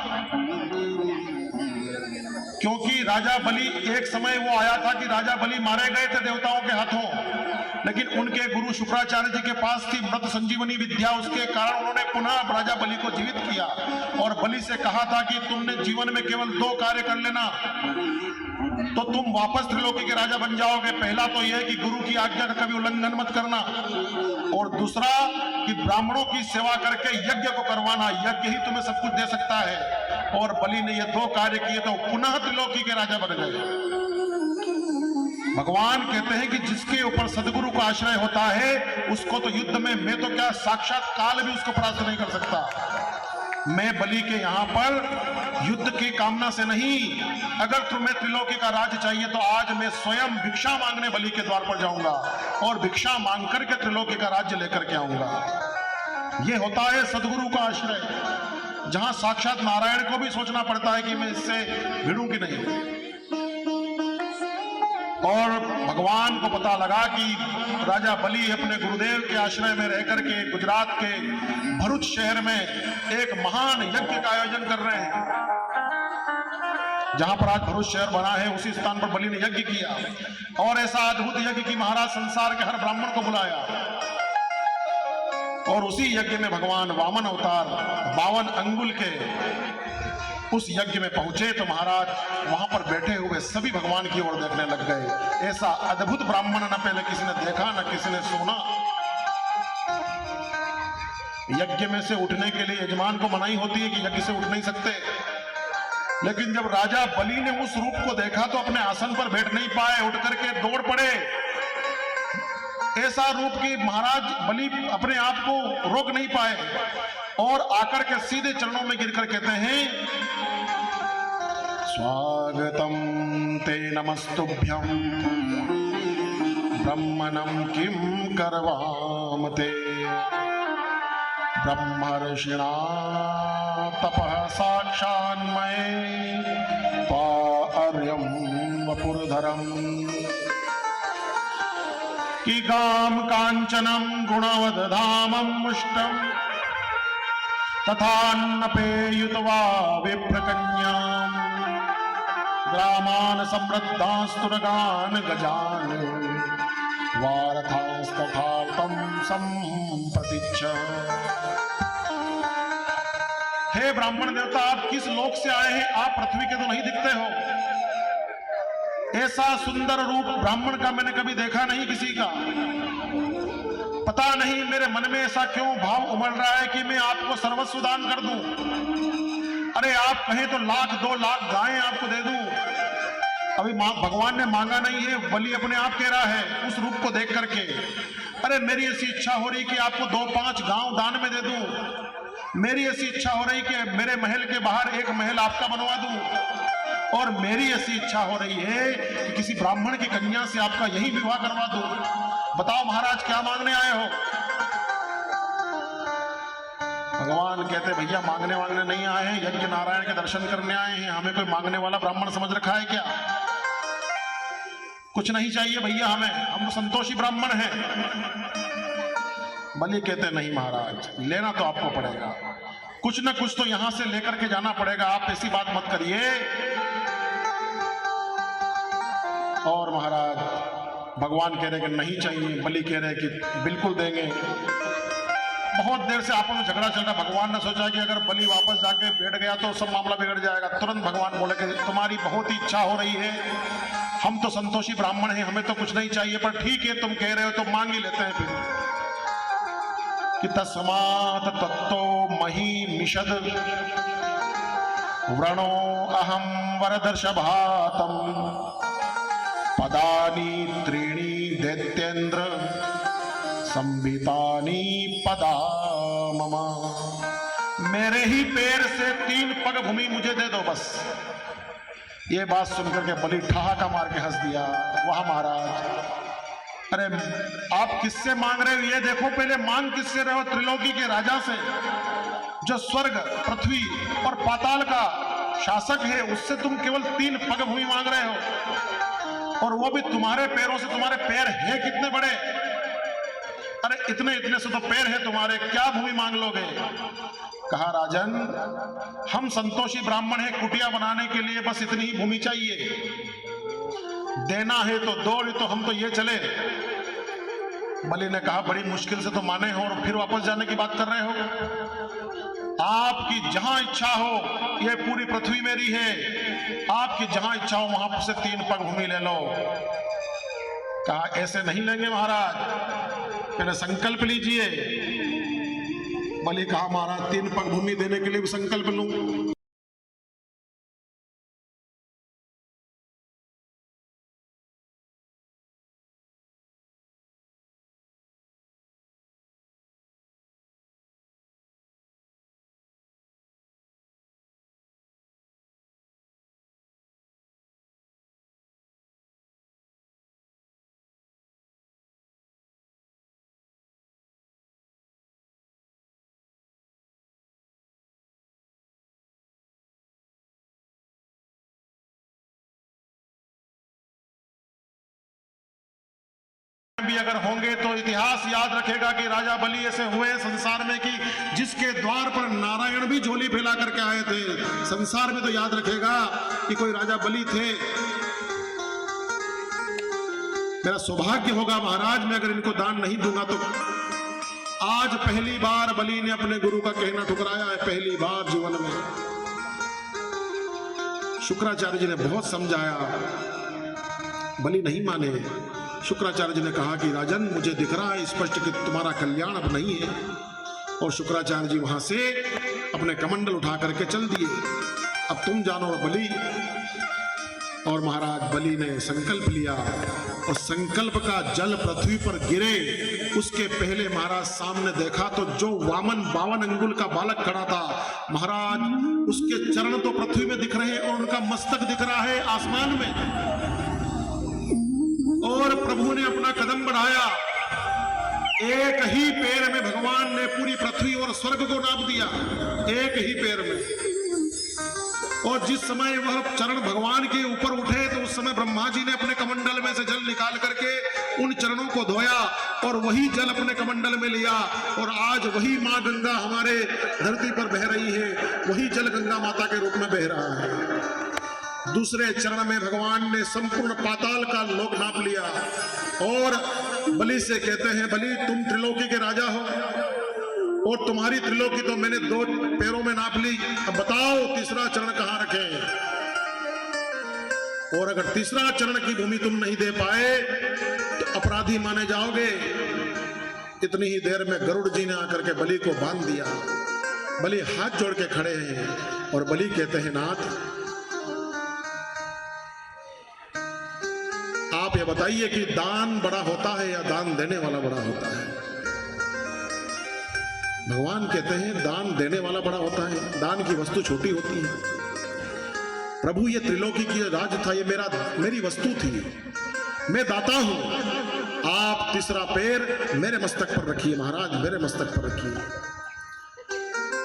क्योंकि राजा बलि, एक समय वो आया था कि राजा बलि मारे गए थे देवताओं के हाथों, लेकिन उनके गुरु शुक्राचार्य जी के पास थी मृत संजीवनी विद्या, उसके कारण उन्होंने पुनः राजा बलि को जीवित किया, और बलि से कहा था कि तुमने जीवन में केवल 2 कार्य कर लेना तो तुम वापस त्रिलोकी के राजा बन जाओगे। पहला तो यह है कि गुरु की आज्ञा का कभी उल्लंघन मत करना, और दूसरा कि ब्राह्मणों की सेवा करके यज्ञ को करवाना, यज्ञ ही तुम्हें सब कुछ दे सकता है। और बलि ने ये 2 कार्य किए तो पुनः त्रिलोकी के राजा बन गए। भगवान कहते हैं कि जिसके ऊपर सदगुरु का आश्रय होता है उसको तो युद्ध में मैं तो क्या साक्षात काल भी उसको परास्त नहीं कर सकता। मैं बलि के यहां पर युद्ध की कामना से नहीं, अगर तुम्हें त्रिलोकी का राज चाहिए तो आज मैं स्वयं भिक्षा मांगने बलि के द्वार पर जाऊंगा और भिक्षा मांग करके त्रिलोकी का राज्य लेकर के आऊंगा। यह होता है सदगुरु का आश्रय, जहां साक्षात नारायण को भी सोचना पड़ता है कि मैं इससे भिड़ूं कि नहीं। और भगवान को पता लगा कि राजा बलि अपने गुरुदेव के आश्रय में रहकर के गुजरात के भरूच शहर में एक महान यज्ञ का आयोजन कर रहे हैं। जहां पर आज भरूच शहर बना है उसी स्थान पर बलि ने यज्ञ किया और ऐसा अद्भुत यज्ञ कि महाराज संसार के हर ब्राह्मण को बुलाया। और उसी यज्ञ में भगवान वामन अवतार 52 अंगुल के उस यज्ञ में पहुंचे तो महाराज वहां पर बैठे हुए सभी भगवान की ओर देखने लग गए। ऐसा अद्भुत ब्राह्मण न पहले किसी ने देखा न किसी ने सुना। यज्ञ में से उठने के लिए यजमान को मनाही होती है कि यज्ञ से उठ नहीं सकते, लेकिन जब राजा बलि ने उस रूप को देखा तो अपने आसन पर बैठ नहीं पाए, उठ करके दौड़ पड़े। ऐसा रूप कि महाराज बलि अपने आप को रोक नहीं पाए और आकर के सीधे चरणों में गिरकर कहते हैं, स्वागतम ते नमस्तुभ्यं ब्रह्मणं किं करवाम ते ब्रह्मर्षिणा तपः साक्षान्मये पार्यं वपुर्धरम् कि गाम कांचनम गुणवदधामं मुष्टम तथान्नपेयुतवा विप्रकन्यां ग्रामान समृद्धास्तुरगान गजान वारथास्तथार्तं संप्रतिच्छ। हे ब्राह्मण देवता, आप किस लोक से आए हैं? आप पृथ्वी के तो नहीं दिखते हो। ऐसा सुंदर रूप ब्राह्मण का मैंने कभी देखा नहीं किसी का। पता नहीं मेरे मन में ऐसा क्यों भाव उमड़ रहा है कि मैं आपको सर्वस्व दान कर दूं। अरे आप कहें तो 1,00,000 2,00,000 गायें आपको दे दूं। अभी भगवान ने मांगा नहीं है, बलि अपने आप कह रहा है उस रूप को देख करके। अरे मेरी ऐसी इच्छा हो रही कि आपको 2-5 गांव दान में दे दूं। मेरी ऐसी इच्छा हो रही कि मेरे महल के बाहर एक महल आपका बनवा दूं। और मेरी ऐसी इच्छा हो रही है कि किसी ब्राह्मण की कन्या से आपका यही विवाह करवा दूं। बताओ महाराज क्या मांगने आए हो? भगवान कहते भैया मांगने वांगने नहीं आए हैं, यज्ञ नारायण के दर्शन करने आए हैं। हमें कोई मांगने वाला ब्राह्मण समझ रखा है क्या? कुछ नहीं चाहिए भैया हमें, हम तो संतोषी ब्राह्मण हैं। बलि कहते नहीं महाराज, लेना तो आपको पड़ेगा, कुछ ना कुछ तो यहां से लेकर के जाना पड़ेगा। आप ऐसी बात मत करिए। और महाराज भगवान कह रहे कि नहीं चाहिए, बलि कह रहे कि बिल्कुल देंगे। बहुत देर से आपस में झगड़ा चल रहा। भगवान ने सोचा कि अगर बलि वापस जाके बैठ गया तो सब मामला बिगड़ जाएगा। तुरंत भगवान बोले कि तुम्हारी बहुत ही इच्छा हो रही है, हम तो संतोषी ब्राह्मण हैं, हमें तो कुछ नहीं चाहिए, पर ठीक है तुम कह रहे हो तो मांग ही लेते हैं फिर। कि तस्मात् तत्तो मही निषद व्रणो अहम वरदर्शभातम पदानि त्रीणि दैत्येन्द्र संबितानि पदा मम। मेरे ही पैर से 3 पग भूमि मुझे दे दो बस। ये बात सुनकर के बलि ठहाका मार के हंस दिया। वाह महाराज, अरे आप किससे मांग रहे हो ये देखो, पहले मांग किससे रहे हो? त्रिलोकी के राजा से, जो स्वर्ग पृथ्वी और पाताल का शासक है, उससे तुम केवल 3 पग भूमि मांग रहे हो, और वो भी तुम्हारे पैरों से। तुम्हारे पैर है कितने बड़े? अरे इतने इतने से तो पैर है तुम्हारे, क्या भूमि मांग लोगे? कहा राजन, हम संतोषी ब्राह्मण हैं, कुटिया बनाने के लिए बस इतनी ही भूमि चाहिए। देना है तो दो, नहीं तो हम तो ये चले। बलि ने कहा बड़ी मुश्किल से तो माने हो और फिर वापस जाने की बात कर रहे हो। आपकी जहां इच्छा हो, ये पूरी पृथ्वी मेरी है, आपकी जहां इच्छा हो वहां से 3 पग भूमि ले लो। कहा ऐसे नहीं लेंगे महाराज, पहले संकल्प लीजिए। बलि कहा महाराज 3 पग भूमि देने के लिए भी संकल्प लूं। भी अगर होंगे तो इतिहास याद रखेगा कि राजा बलि ऐसे हुए संसार में कि जिसके द्वार पर नारायण भी झोली फैला करके आए थे। संसार में तो याद रखेगा कि कोई राजा बलि थे। मेरा सौभाग्य होगा महाराज, मैं अगर इनको दान नहीं दूंगा तो। आज पहली बार बलि ने अपने गुरु का कहना ठुकराया है, पहली बार जीवन में। शुक्राचार्य जी ने बहुत समझाया, बलि नहीं माने। शुक्राचार्य जी ने कहा कि राजन, मुझे दिख रहा है स्पष्ट कि तुम्हारा कल्याण अब नहीं है। और शुक्राचार्य जी वहां से अपने कमंडल उठा करके चल दिए। अब तुम जानो बलि। और महाराज बलि ने संकल्प लिया और संकल्प का जल पृथ्वी पर गिरे उसके पहले महाराज सामने देखा तो जो वामन 52 अंगुल का बालक खड़ा था महाराज, उसके चरण तो पृथ्वी में दिख रहे हैं और उनका मस्तक दिख रहा है आसमान में। और प्रभु ने अपना कदम बढ़ाया, एक ही पैर में भगवान ने पूरी पृथ्वी और स्वर्ग को नाप दिया, एक ही पैर में। और जिस समय वह चरण भगवान के ऊपर उठे तो उस समय ब्रह्मा जी ने अपने कमंडल में से जल निकाल करके उन चरणों को धोया और वही जल अपने कमंडल में लिया। और आज वही माँ गंगा हमारे धरती पर बह रही है, वही जल गंगा माता के रूप में बह रहा है। दूसरे चरण में भगवान ने संपूर्ण पाताल का लोक नाप लिया और बलि से कहते हैं, बलि तुम त्रिलोकी के राजा हो और तुम्हारी त्रिलोकी तो मैंने 2 पैरों में नाप ली, अब बताओ तीसरा चरण कहां रखें। और अगर तीसरा चरण की भूमि तुम नहीं दे पाए तो अपराधी माने जाओगे। इतनी ही देर में गरुड़ जी ने आकर के बलि को बांध दिया। बलि हाथ जोड़ के खड़े हैं और बलि कहते हैं, नाथ आप ये बताइए कि दान बड़ा होता है या दान देने वाला बड़ा होता है। भगवान कहते हैं दान देने वाला बड़ा होता है, दान की वस्तु छोटी होती है। प्रभु ये त्रिलोकी की राज था, ये मेरी वस्तु थी, मैं दाता हूं। आप तीसरा पैर मेरे मस्तक पर रखिए महाराज, मेरे मस्तक पर रखिए।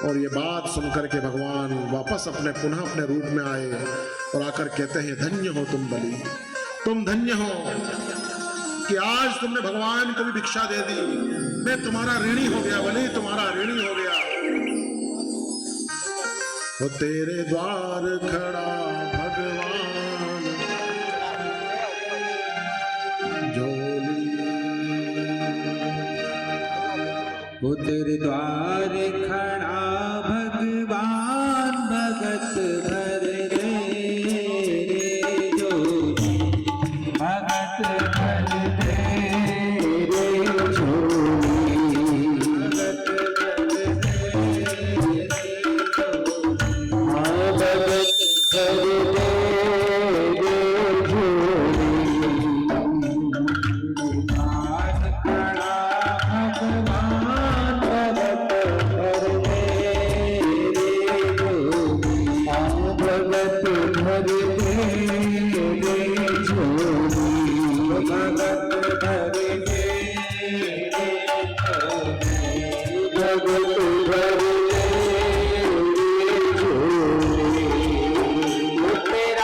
और ये बात सुनकर के भगवान वापस पुनः अपने रूप में आए और आकर कहते हैं, धन्य हो तुम बलि, तुम धन्य हो कि आज तुमने भगवान को भी भिक्षा दे दी। मैं तुम्हारा ऋणी हो गया बलि, तुम्हारा ऋणी हो गया। वो तेरे द्वार खड़ा भगवान झोली, वो तेरे द्वार खड़ा भगवान भगत भर रे झोली, भगत भर रे झोली, भगत भर रे झोली। द्वार खड़ा भगवान भगत भर रे झोली, भगत भर रे झोली, भगत भर रे झोली, भगत भर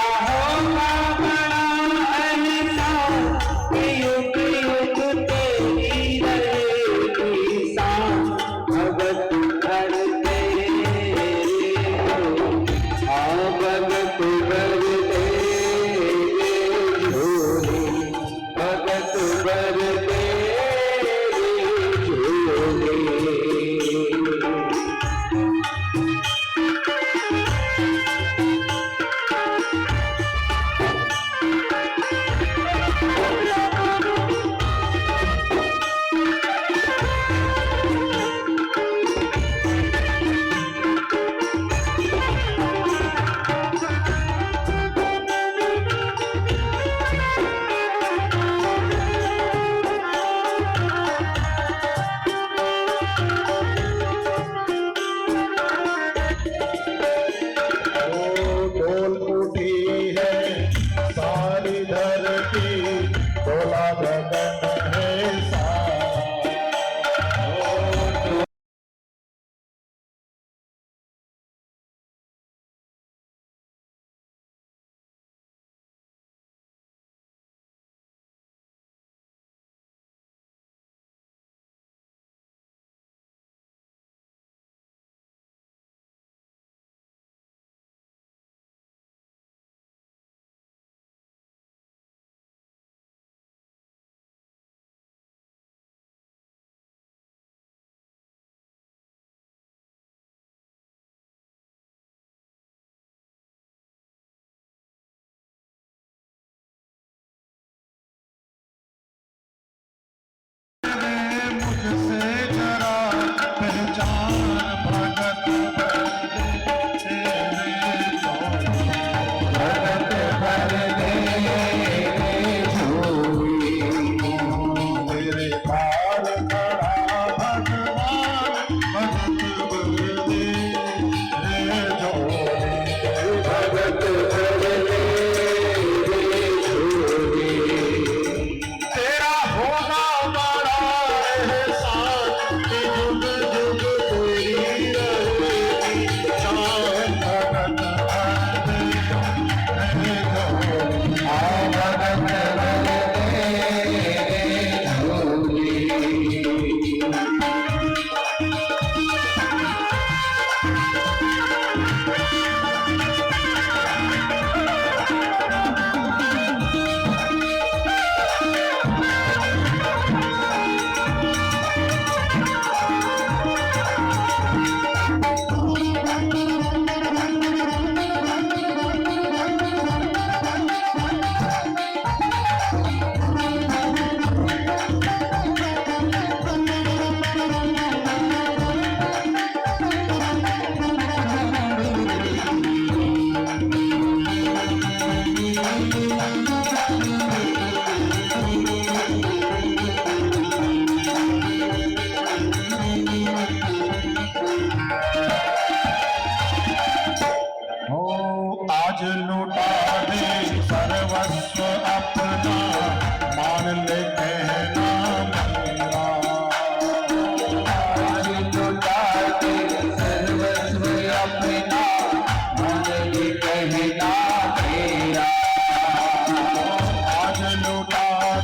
भगत भर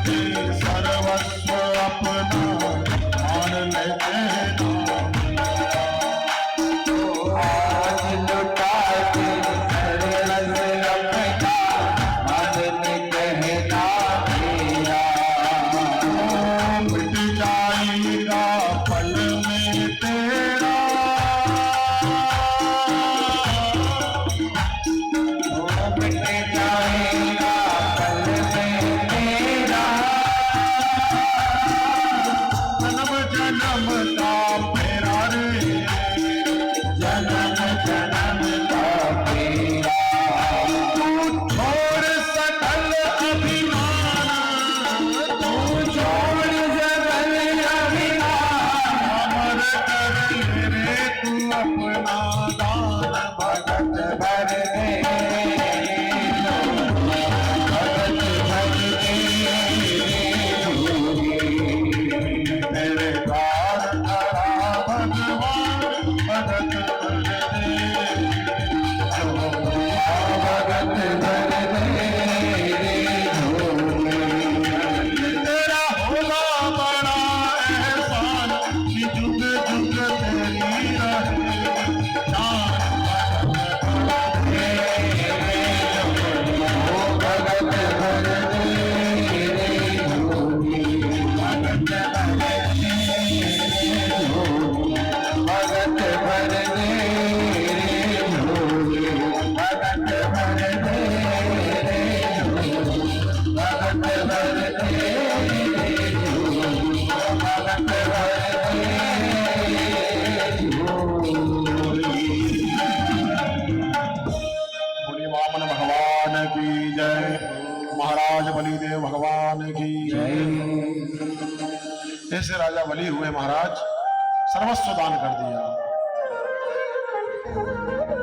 भी सर्वस्व अपना मान लेते नाम आज लुटा के सर्वस्व अपना मन में कहना तेरा। मिट जाएगा पल में तेरा मिट जाएगा पल में तेरा। जन्म जन्म का फेरा रे जन्म जन्म का तेरा। छोड़ सकल अभिमान तू छोड़ सकल अभिमान। अमर कर रे तू अपना दान भगत भर दे भगत भर दे तेरे द्वार खड़ा भगवान भगत कर दे भगत भर दे तेरा होला बड़ा एहसान कि जुग जुग तेरी रहे जान भगत भर भगत भर दे भगत भर दे भगत भर दे भगत बोलिए वामन भगवान की जय महाराज बलिदेव भगवान की जय। ऐसे राजा बलि हुए महाराज, सर्वस्व दान कर दिया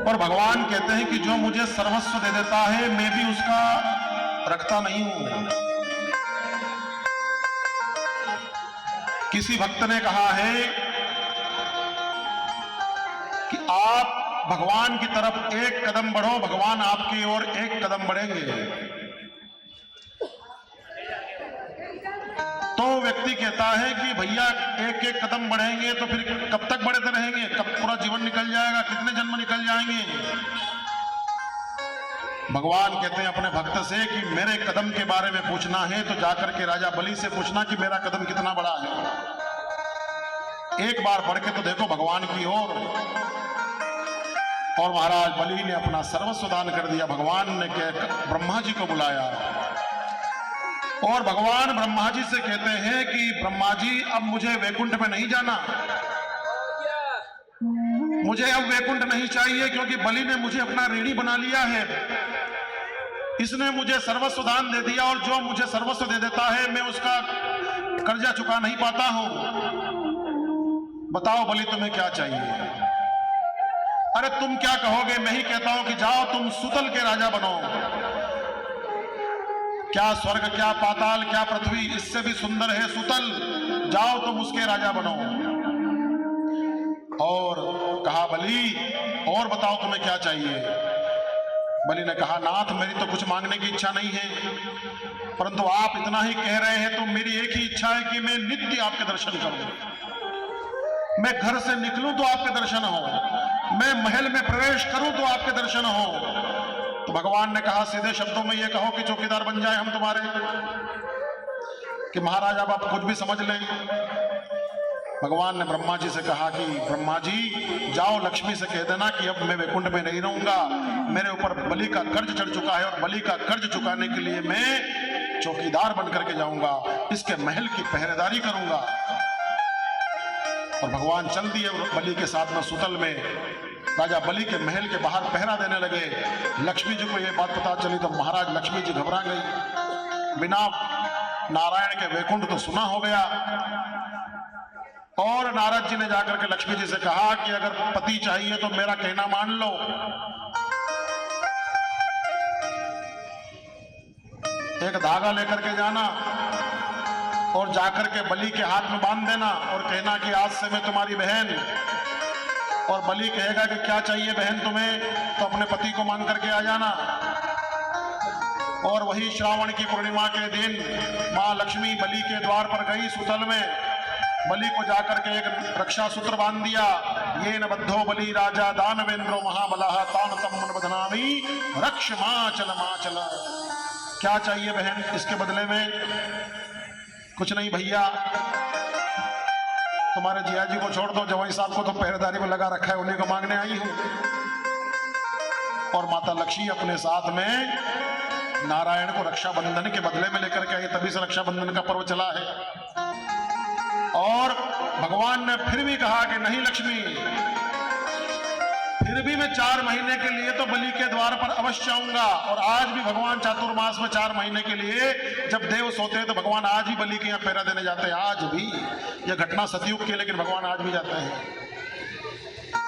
और भगवान कहते हैं कि जो मुझे सर्वस्व दे देता है मैं भी उसका रखता नहीं हूं। किसी भक्त ने कहा है कि आप भगवान की तरफ एक कदम बढ़ो, भगवान आपकी ओर एक कदम बढ़ेंगे। तो व्यक्ति कहता है कि भैया एक एक कदम बढ़ेंगे तो फिर कब तक बढ़ते रहेंगे, कब पूरा जीवन निकल जाएगा, कितने जन्म निकल जाएंगे। भगवान कहते हैं अपने भक्त से कि मेरे कदम के बारे में पूछना है तो जाकर के राजा बलि से पूछना कि मेरा कदम कितना बड़ा है। एक बार बढ़ के तो देखो भगवान की ओर। और महाराज बलि ने अपना सर्वस्व दान कर दिया। भगवान ने ब्रह्मा जी को बुलाया और भगवान ब्रह्मा जी से कहते हैं कि ब्रह्मा जी अब मुझे वैकुंठ में नहीं जाना, मुझे अब वैकुंठ नहीं चाहिए क्योंकि बलि ने मुझे अपना ऋणी बना लिया है। इसने मुझे सर्वस्व दान दे दिया और जो मुझे सर्वस्व दे देता है मैं उसका कर्जा चुका नहीं पाता हूं। बताओ बलि तुम्हें क्या चाहिए। अरे तुम क्या कहोगे, मैं ही कहता हूं कि जाओ तुम सुतल के राजा बनो। क्या स्वर्ग, क्या पाताल, क्या पृथ्वी, इससे भी सुंदर है सुतल। जाओ तुम उसके राजा बनो। और कहा बलि और बताओ तुम्हें क्या चाहिए। बलि ने कहा नाथ मेरी तो कुछ मांगने की इच्छा नहीं है, परंतु आप इतना ही कह रहे हैं तो मेरी एक ही इच्छा है कि मैं नित्य आपके दर्शन करूं। मैं घर से निकलूं तो आपके दर्शन हो, मैं महल में प्रवेश करूं तो आपके दर्शन हो। तो भगवान ने कहा सीधे शब्दों में ये कहो कि चौकीदार बन जाए हम तुम्हारे, कि महाराज अब आप खुद भी समझ लें। भगवान ने ब्रह्मा जी से कहा कि ब्रह्मा जी जाओ लक्ष्मी से कह देना कि अब मैं वैकुंठ में नहीं रहूंगा, मेरे ऊपर बलि का कर्ज चढ़ चुका है और बलि का कर्ज चुकाने के लिए मैं चौकीदार बन करके जाऊंगा, इसके महल की पहरेदारी करूंगा। और भगवान चल दिए बलि के साथ में सुतल में। राजा बलि के महल के बाहर पहरा देने लगे। लक्ष्मी जी को यह बात पता चली तो महाराज लक्ष्मी जी घबरा गई। बिना नारायण के वैकुंठ तो सुना हो गया। और नारद जी ने जाकर के लक्ष्मी जी से कहा कि अगर पति चाहिए तो मेरा कहना मान लो, एक धागा लेकर के जाना और जाकर के बलि के हाथ में बांध देना और कहना कि आज से मैं तुम्हारी बहन। और बलि कहेगा कि क्या चाहिए बहन तुम्हें, तो अपने पति को मान करके आ जाना। और वही श्रावण की पूर्णिमा के दिन मां लक्ष्मी बलि के द्वार पर गई सुतल में, बलि को जाकर के एक रक्षा सूत्र बांध दिया। ये न बद्धो बलि राजा दानवेंद्रो महाबलाः तान तम बदनामी रक्ष माचल माचल। क्या चाहिए बहन इसके बदले में? कुछ नहीं भैया, तुम्हारे जिया जी को छोड़ दो, जवाई साहब को तो पहरेदारी में लगा रखा है, उन्हीं को मांगने आई हूं। और माता लक्ष्मी अपने साथ में नारायण को रक्षाबंधन के बदले में लेकर के आई, तभी से रक्षाबंधन का पर्व चला है। और भगवान ने फिर भी कहा कि नहीं लक्ष्मी, फिर भी मैं 4 महीने के लिए तो बलि के द्वार पर अवश्य आऊंगा। और आज भी भगवान चातुर्मास में 4 महीने के लिए जब देव सोते हैं तो भगवान आज भी बलि के यहाँ पहरा देने जाते हैं। आज भी यह घटना सतयुग की है, लेकिन भगवान आज भी जाते हैं।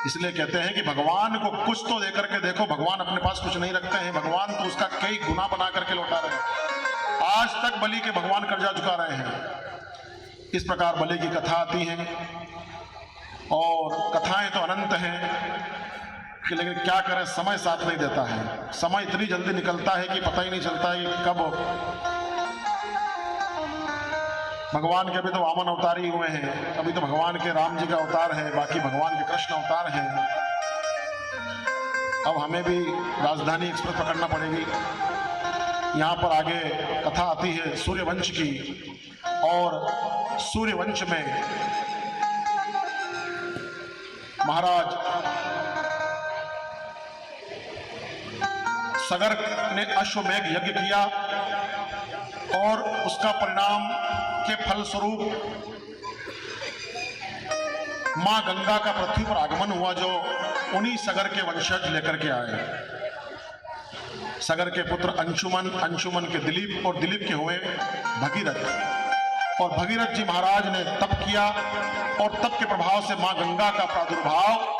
इसलिए कहते हैं कि भगवान को कुछ तो देकर के देखो। भगवान अपने पास कुछ नहीं रखते हैं, भगवान तो उसका कई गुना बना करके लौटा रहे हैं। आज तक बलि के भगवान कर्जा चुका रहे हैं। इस प्रकार बलि की कथा आती है और कथाएं तो अनंत हैं कि लेकिन क्या करें, समय साथ नहीं देता है। समय इतनी जल्दी निकलता है कि पता ही नहीं चलता है कि कब। भगवान के अभी तो वामन अवतार ही हुए हैं, अभी तो भगवान के राम जी का अवतार है, बाकी भगवान के कृष्ण अवतार हैं। अब हमें भी राजधानी एक्सप्रेस पकड़ना पड़ेगी। यहाँ पर आगे कथा आती है सूर्यवंश की, और सूर्यवंश में महाराज सगर ने अश्वमेघ यज्ञ किया और उसका परिणाम के फलस्वरूप मां गंगा का पृथ्वी पर आगमन हुआ, जो उन्हीं सगर के वंशज लेकर के आए। सगर के पुत्र अंशुमन, अंशुमन के दिलीप और दिलीप के हुए भगीरथ। और भगीरथ जी महाराज ने तप किया और तप के प्रभाव से मां गंगा का प्रादुर्भाव